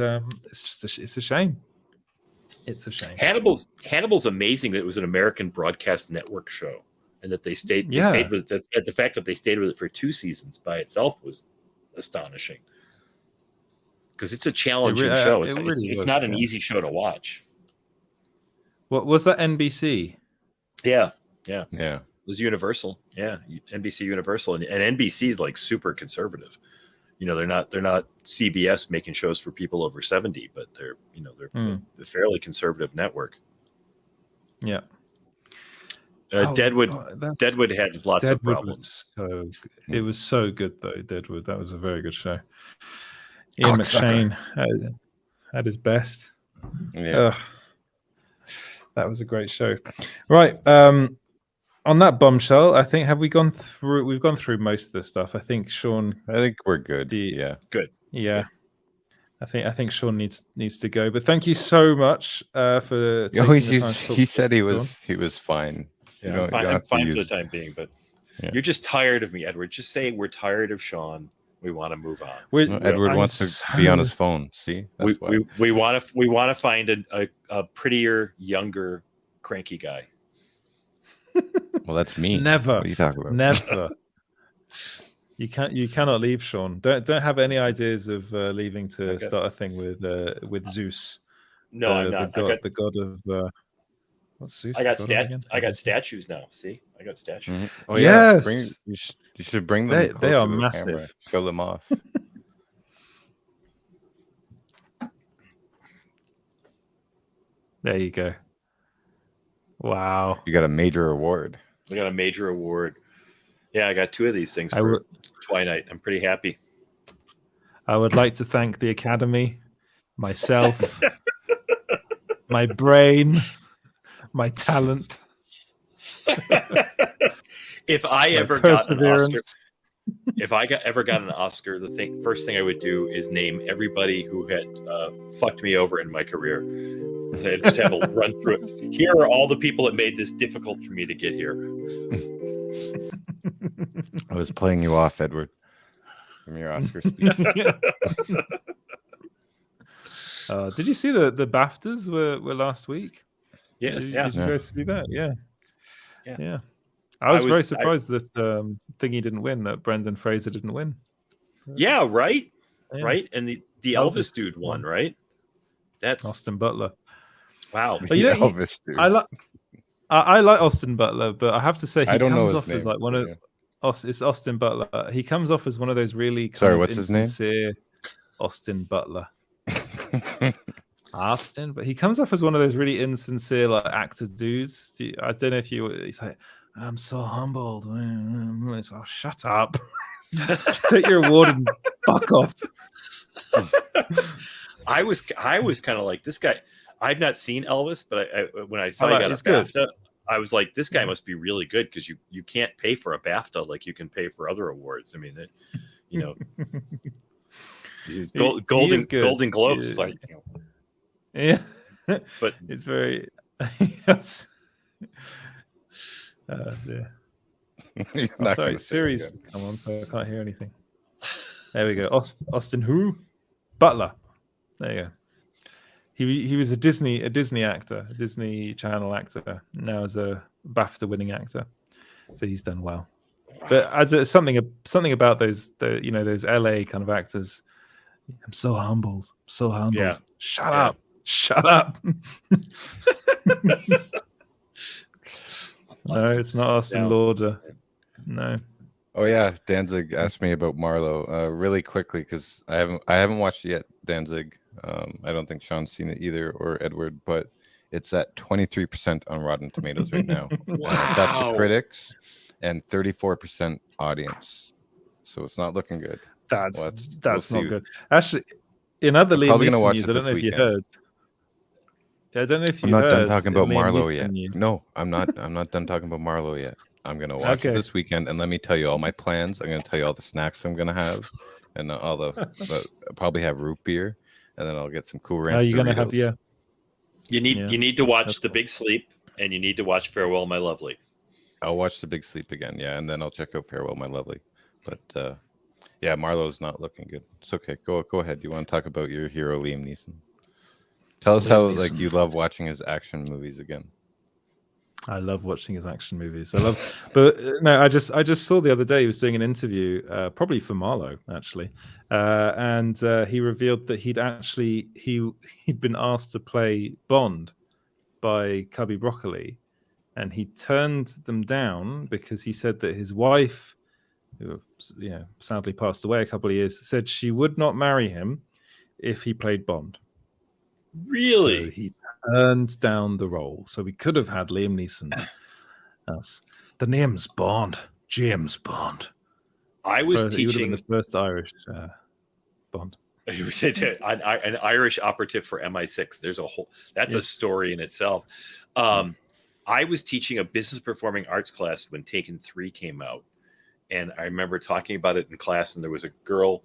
it's a shame. It's a shame. Hannibal's amazing that it was an American broadcast network show, and that they stayed with it. The fact that they stayed with it for 2 seasons by itself was astonishing. Because it's a challenging show. It's not an easy show to watch. What was that? NBC? Yeah. Yeah. It was Universal. Yeah, NBC Universal, and NBC is like super conservative. They're not CBS making shows for people over 70, but they're a fairly conservative network. Yeah. Deadwood had lots of problems. It was so good though. Deadwood, that was a very good show. Ian McShane had his best. Yeah. That was a great show. Right. On that bombshell, I think we've gone through most of the stuff. I think Shaun. I think we're good. Good. Yeah. I think Shaun needs to go. But thank you so much for taking the time to talk. He said he was fine. Yeah, I'm fine for the time being, but you're just tired of me, Edward. Just say we're tired of Shaun. We want to move on. Edward wants to be on his phone. See, we want to find a prettier, younger, cranky guy. Well, that's me. Never. What are you talking about? Never. You cannot leave, Shaun. Don't have any ideas of leaving to start a thing with Zeus. No, I'm not. The god of what's Zeus? I got statues now. See, I got statues. Mm-hmm. Oh yeah, yes. You should bring them. They are to the massive. camera. Show them off. There you go. Wow. You got a major award. I got a major award. Yeah, I got 2 of these things for Twilight. I'm pretty happy. I would like to thank the Academy, myself, my brain, my talent. If I ever got an Oscar, ever got an Oscar, first thing I would do is name everybody who had fucked me over in my career. I'd just have a run through it. Here are all the people that made this difficult for me to get here. I was playing you off, Edward, from your Oscar speech. Did you see the BAFTAs were last week? Yeah, Did you guys see that? Yeah. I was very surprised that Thingy didn't win. That Brendan Fraser didn't win. Yeah, right. Yeah. Right, and the Elvis dude won, right? That's Austin Butler. Wow. But Elvis dude. I like Austin Butler, but I have to say I don't know comes his off name, as like one of it's Austin Butler. He comes off as one of those really what's his name? Austin Butler. Austin, but he comes off as one of those really insincere like actor dudes. I don't know if he's like, I'm so humbled. It's like, shut up. Take your award and fuck off. I was kind of like this guy. I've not seen Elvis, but when I saw Oh, he got a it's good. BAFTA, I was like, this guy must be really good because you can't pay for a BAFTA like you can pay for other awards. I mean, he's He is good. Golden Globes. Is like, yeah, but it's very. Yes. Yeah. Oh, sorry, Siri's come on, so I can't hear anything. There we go. Austin who? Butler. There you go. He was a Disney actor, a Disney Channel actor. Now as a BAFTA winning actor, so he's done well. But as something about those LA kind of actors, I'm so humbled, so humbled. Yeah. Shut up. No, it's not Austin Lauder. No. Oh yeah, Danzig asked me about Marlowe really quickly because I haven't watched it yet. Danzig, I don't think Sean's seen it either, or Edward, but it's at 23% on Rotten Tomatoes right now. Wow. That's the critics and 34% audience, so it's not looking good. That's not good. Actually, in other Liam Neeson news, I don't know if you heard. Yeah, I don't know if you heard. I'm not done talking about Marlowe Neeson yet. news. No, I'm not done talking about Marlowe yet. I'm gonna watch it this weekend, and let me tell you all my plans. I'm gonna tell you all the snacks I'm gonna have, and all the I'll probably have root beer, and then I'll get some Cool Ranch. You're gonna have You need to watch The Big Sleep, and you need to watch Farewell, My Lovely. I'll watch The Big Sleep again, and then I'll check out Farewell, My Lovely. But yeah, Marlowe's not looking good. It's okay. Go ahead. You want to talk about your hero, Liam Neeson? Tell us how like you love watching his action movies again. I love watching his action movies. But no, I just saw the other day he was doing an interview, probably for Marlowe actually, and he revealed that he'd been asked to play Bond by Cubby Broccoli, and he turned them down because he said that his wife, who sadly passed away a couple of years, said she would not marry him if he played Bond. Really? So he turned down the role. So we could have had Liam Neeson as the name's Bond, James Bond. I was He would have teaching been the first Irish Bond. An Irish operative for MI6. There's that's a story in itself. I was teaching a business performing arts class when Taken 3 came out. And I remember talking about it in class, and there was a girl,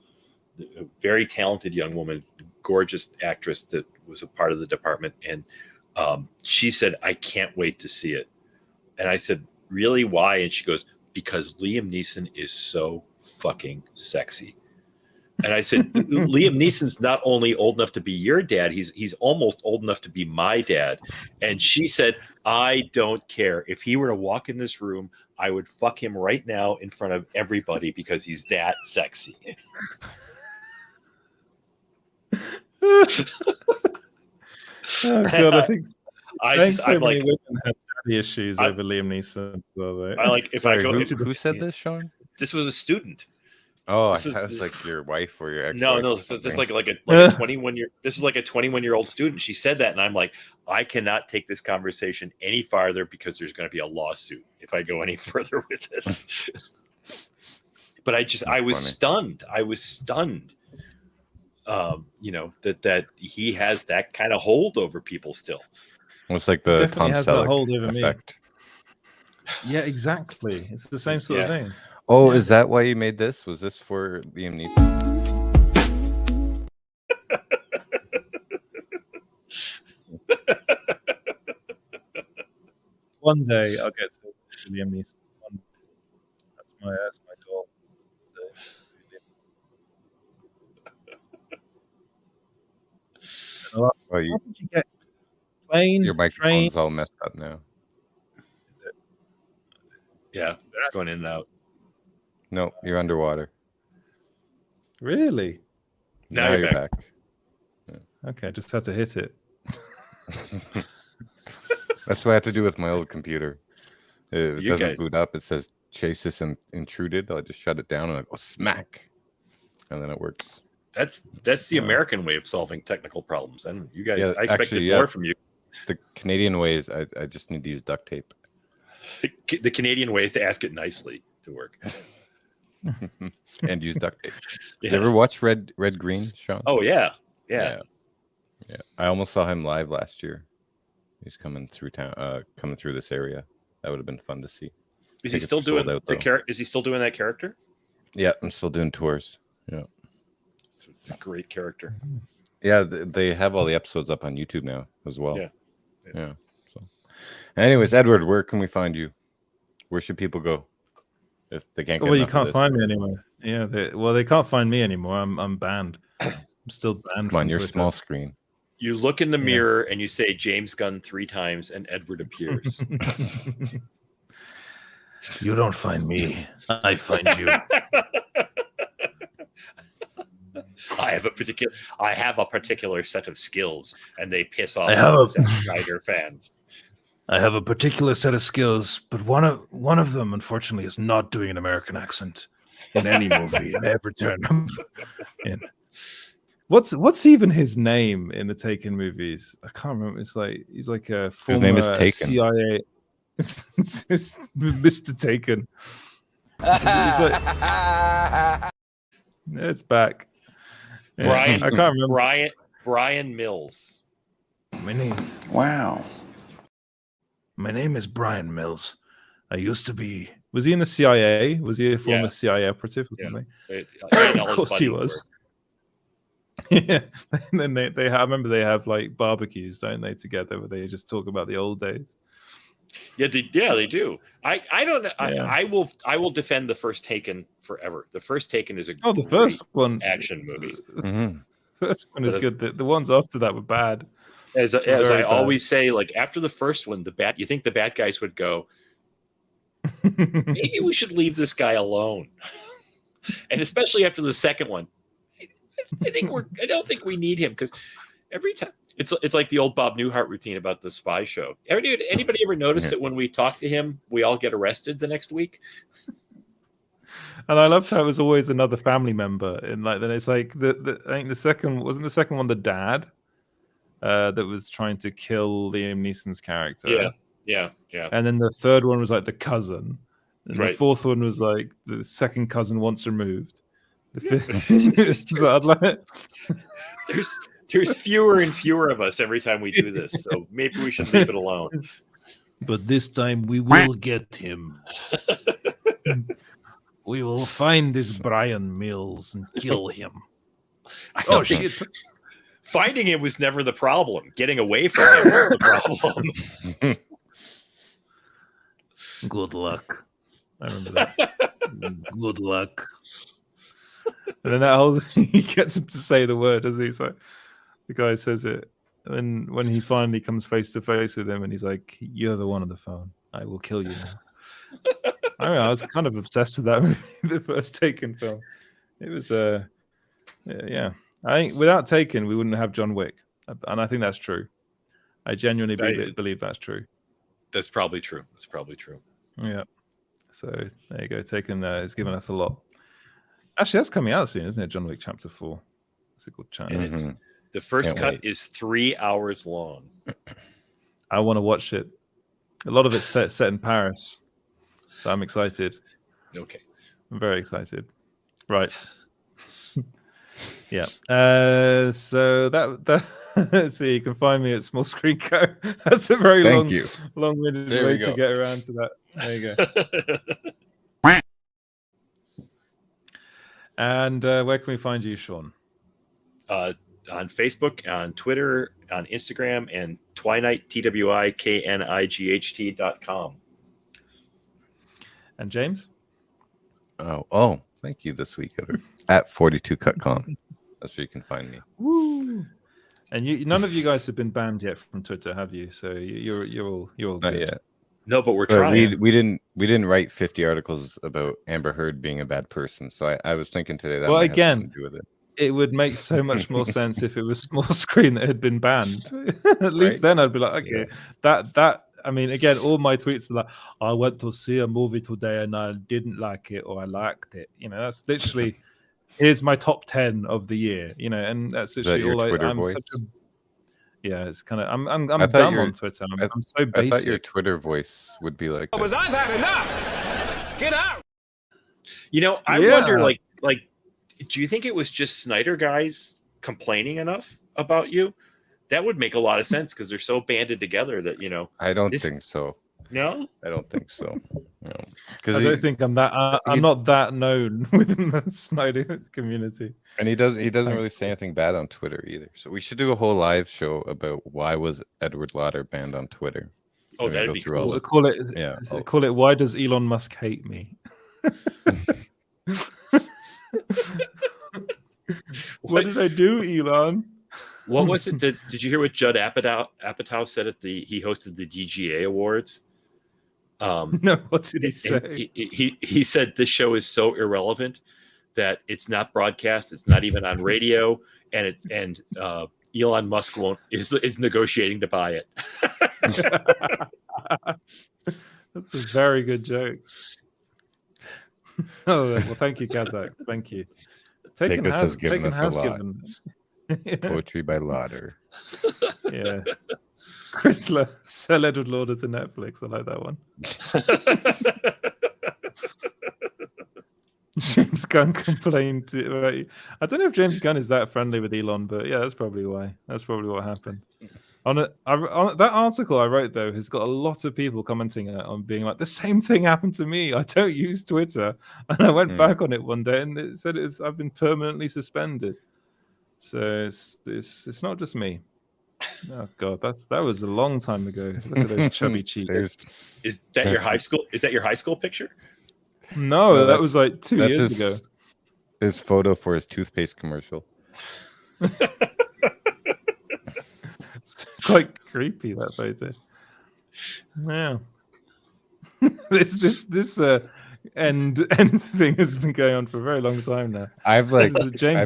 a very talented young woman, gorgeous actress that was a part of the department. And she said, I can't wait to see it. And I said, really? Why? And she goes, because Liam Neeson is so fucking sexy. And I said, Liam Neeson's not only old enough to be your dad, he's almost old enough to be my dad. And she said, I don't care. If he were to walk in this room, I would fuck him right now in front of everybody because he's that sexy. Oh God, I think I'm many like, women have daddy issues over Liam Neeson. I like if Sorry, I go. Who said this, Sean? This was a student. Oh, I was like your wife or your ex. No, so just like a 21 year. This is like a 21-year-old student. She said that, and I'm like, I cannot take this conversation any farther because there's going to be a lawsuit if I go any further with this. But I was stunned. I was stunned. That he has that kind of hold over people still. Almost like the Tom Selleck effect. Yeah, exactly. It's the same sort of thing. Oh, is that why you made this? Was this for Liam Neeson? One day I'll get to Liam Neeson. That's my goal. So, how did you get plane? Your microphone's all messed up now. Is it? Yeah, going in and out. No, you're underwater. Really? Now you're back. Yeah. Okay, just had to hit it. That's what I have to do with my old computer. It doesn't boot up. It says Chasis intruded. I just shut it down and I go smack, and then it works. That's the American way of solving technical problems. And you guys, I expected actually, more from you. The Canadian way is I just need to use duct tape. The Canadian way is to ask it nicely to work. And use duct tape. Yeah. You ever watch Red Green, Sean? Oh yeah. Yeah. Yeah, I almost saw him live last year. He's coming through town, coming through this area. That would have been fun to see. Is he still doing Is he still doing that character? Yeah, I'm still doing tours. Yeah, it's a great character. Yeah, they have all the episodes up on YouTube now as well. Yeah. So, anyways, Edward, where can we find you? Where should people go if they can't? Well, you can't find me anywhere. Yeah, they can't find me anymore. I'm banned. I'm still banned. Come on, your Twitter. small screen. You look in the mirror and you say James Gunn 3 times, and Edward appears. You don't find me. I find you. I have a particular set of skills, and they piss off Zack Snyder fans. I have a particular set of skills, but one of them, unfortunately, is not doing an American accent in any movie I ever turn in. What's even his name in the Taken movies? I can't remember. It's like he's like a former his name is Taken. CIA. It's Mr. Taken. It's back. Yeah, Brian, I can't remember. Brian Mills. My name. Wow. My name is Brian Mills. I used to be. Was he in the CIA? Was he a former CIA operative or something? Of course he was. Yeah, and then they I remember they have like barbecues, don't they, together, where they just talk about the old days. Yeah, they do. I don't know. I will defend the first Taken forever. The first Taken is the first one action movie. Mm-hmm. First one is good. The ones after that were bad. As I always say, like after the first one, you think the bad guys would go, maybe we should leave this guy alone. And especially after the second one, I don't think we need him, because every time it's like the old Bob Newhart routine about the spy show. Anybody ever notice that when we talk to him, we all get arrested the next week? And I loved how it was always another family member. And like then it's like I think the second one the dad that was trying to kill Liam Neeson's character. Yeah. And then the third one was like the cousin. And Right. the fourth one was like the second cousin once removed. The fifth, there's fewer and fewer of us every time we do this, so maybe we should leave it alone. But this time we will get him. We will find this Brian Mills and kill him. Oh shit! Finding him was never the problem. Getting away from him was the problem. Good luck. I remember that. Good luck. And then that whole he gets him to say the word, doesn't he? So the guy says it, and when he finally comes face to face with him, and he's like, "You're the one on the phone. I will kill you now." I was kind of obsessed with that movie, the first Taken film. It was yeah. I think without Taken, we wouldn't have John Wick, and I think that's true. I genuinely believe that's true. That's probably true. Yeah. So there you go. Taken has given us a lot. Actually, that's coming out soon, isn't it? John Wick Chapter 4. What's it called? Mm-hmm. The first cut is 3 hours long. I want to watch it. A lot of it's set in Paris, so I'm excited. Okay, I'm very excited. Right. Yeah. So that so you can find me at Small Screen Co. That's a very long-winded way to get around to that. There you go. And where can we find you, Shaun? On Facebook, on Twitter, on Instagram, and Twinight, TWIKNIGHT.com. And James? Oh, thank you this week at 42cutcom. That's where you can find me. Woo! And none of you guys have been banned yet from Twitter, have you? So you're all good. Not yet. No, but we're trying. We didn't write 50 articles about Amber Heard being a bad person. So I was thinking today that might have something to do with it. It would make so much more sense if it was Small Screen that had been banned. At least then I'd be like, okay, that. I mean, again, all my tweets are like, I went to see a movie today and I didn't like it or I liked it. You know, that's literally here's my top 10 of the year. You know, and that's literally all I'm voice? Yeah, it's kind of I'm dumb on Twitter. I'm so basic. I thought your Twitter voice would be like, "Was I've had enough. Get out." You know, I wonder, like, do you think it was just Snyder guys complaining enough about you That would make a lot of sense because they're so banded together that I don't think so. No, I don't think so. No, I don't think I'm that. I'm not that known within the Snyder community. And he doesn't really say anything bad on Twitter either. So we should do a whole live show about why was Edward Lauder banned on Twitter. oh, that'd be cool. We'll call it. Call it. Why does Elon Musk hate me? What did I do, Elon? What was it? Did you hear what Judd Apatow said at he hosted the DGA Awards? No, what did he say? He said this show is so irrelevant that it's not broadcast, it's not even on radio, and Elon Musk is negotiating to buy it. That's a very good joke. Oh well, thank you, Kazakh. Thank you. Taken has given us a lot. Yeah. Poetry by Lauder. Yeah. Chrysler, sell Edward Lauder to Netflix. I like that one. James Gunn complained. I don't know if James Gunn is that friendly with Elon, but yeah, that's probably why. That's probably what happened. On that article I wrote, though, has got a lot of people commenting on being like, the same thing happened to me. I don't use Twitter. And I went back on it one day and it said I've been permanently suspended. So it's not just me. Oh God, that was a long time ago. Look at those chubby cheeks. Is that your high school? Is that your high school picture? No, that was like 2 years ago. His photo for his toothpaste commercial. It's quite creepy, that photo. Yeah. this end thing has been going on for a very long time now. I've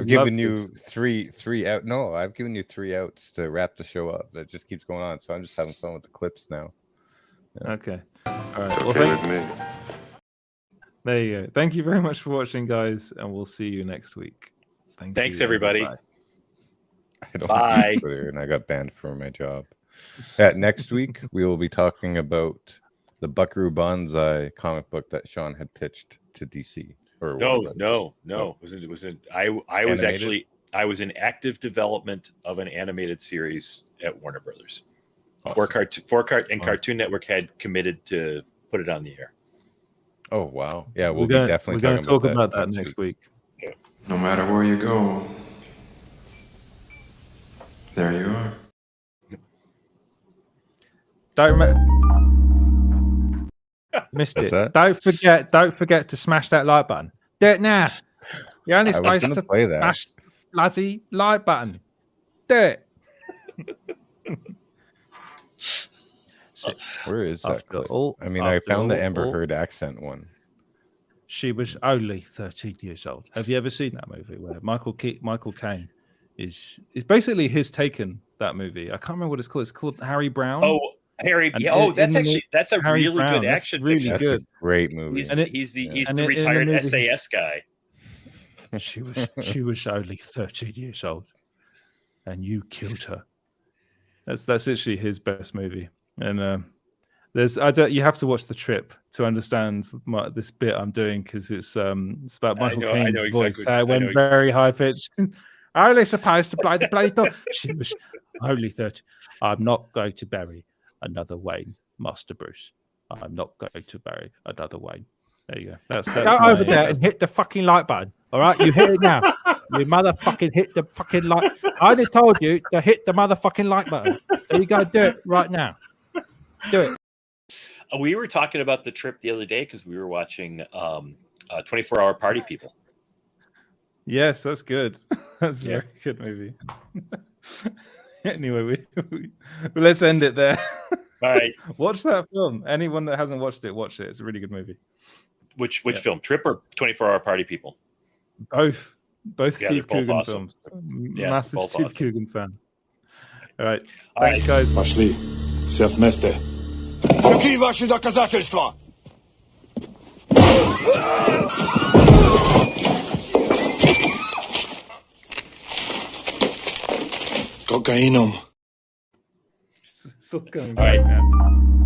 given you three out. No, I've given you 3 outs to wrap the show up. That just keeps going on. So I'm just having fun with the clips now. Yeah. Okay. All right. It's okay with me. There you go. Thank you very much for watching, guys, and we'll see you next week. Thanks, everybody. Bye. I don't Bye. use Twitter, and I got banned from my job. Next week we will be talking about the Buckaroo Banzai comic book that Shaun had pitched to DC. Or No. I was in active development of an animated series at Warner Brothers. Awesome. Cartoon Network had committed to put it on the air. Oh wow! Yeah, we're going to talk about that next week. Yeah. No matter where you go, there you are. Missed it. Don't forget to smash that like button. Do it now. You're only supposed to smash bloody like button. Do it. Where is that clip? I found the Amber Heard accent one. She was only 13 years old. Have you ever seen that movie where Michael Caine is basically his taken that movie? I can't remember what it's called. It's called Harry Brown. Oh, Harry. That's a Harry really Brown. good action. Really picture. good. A great movie. He's the retired SAS guy. She was only 13 years old, and you killed her. That's actually his best movie. And you have to watch The Trip to understand this bit I'm doing, because it's about Michael Caine's voice. It went very high pitched. Only supposed to play the bloody dog. She was only 30. I'm not going to bury another Wayne, Master Bruce. I'm not going to bury another Wayne. There you go. That's go over there and hit the fucking like button. All right, you hit it now. You motherfucking hit the fucking like. I just told you to hit the motherfucking like button. So you gotta do it right now. Do it. We were talking about The Trip the other day because we were watching 24-Hour Party People. Yes, that's good. That's a very good movie. Anyway, let's end it there. All right. Watch that film. Anyone that hasn't watched it, watch it. It's a really good movie. Which film? Trip or 24-Hour Party People? Both Steve Coogan films. Massive Steve Coogan fan. All right. Thanks, guys. Пошли. Все вместе. Какие ваши доказательства? Кокаином. Still going right now.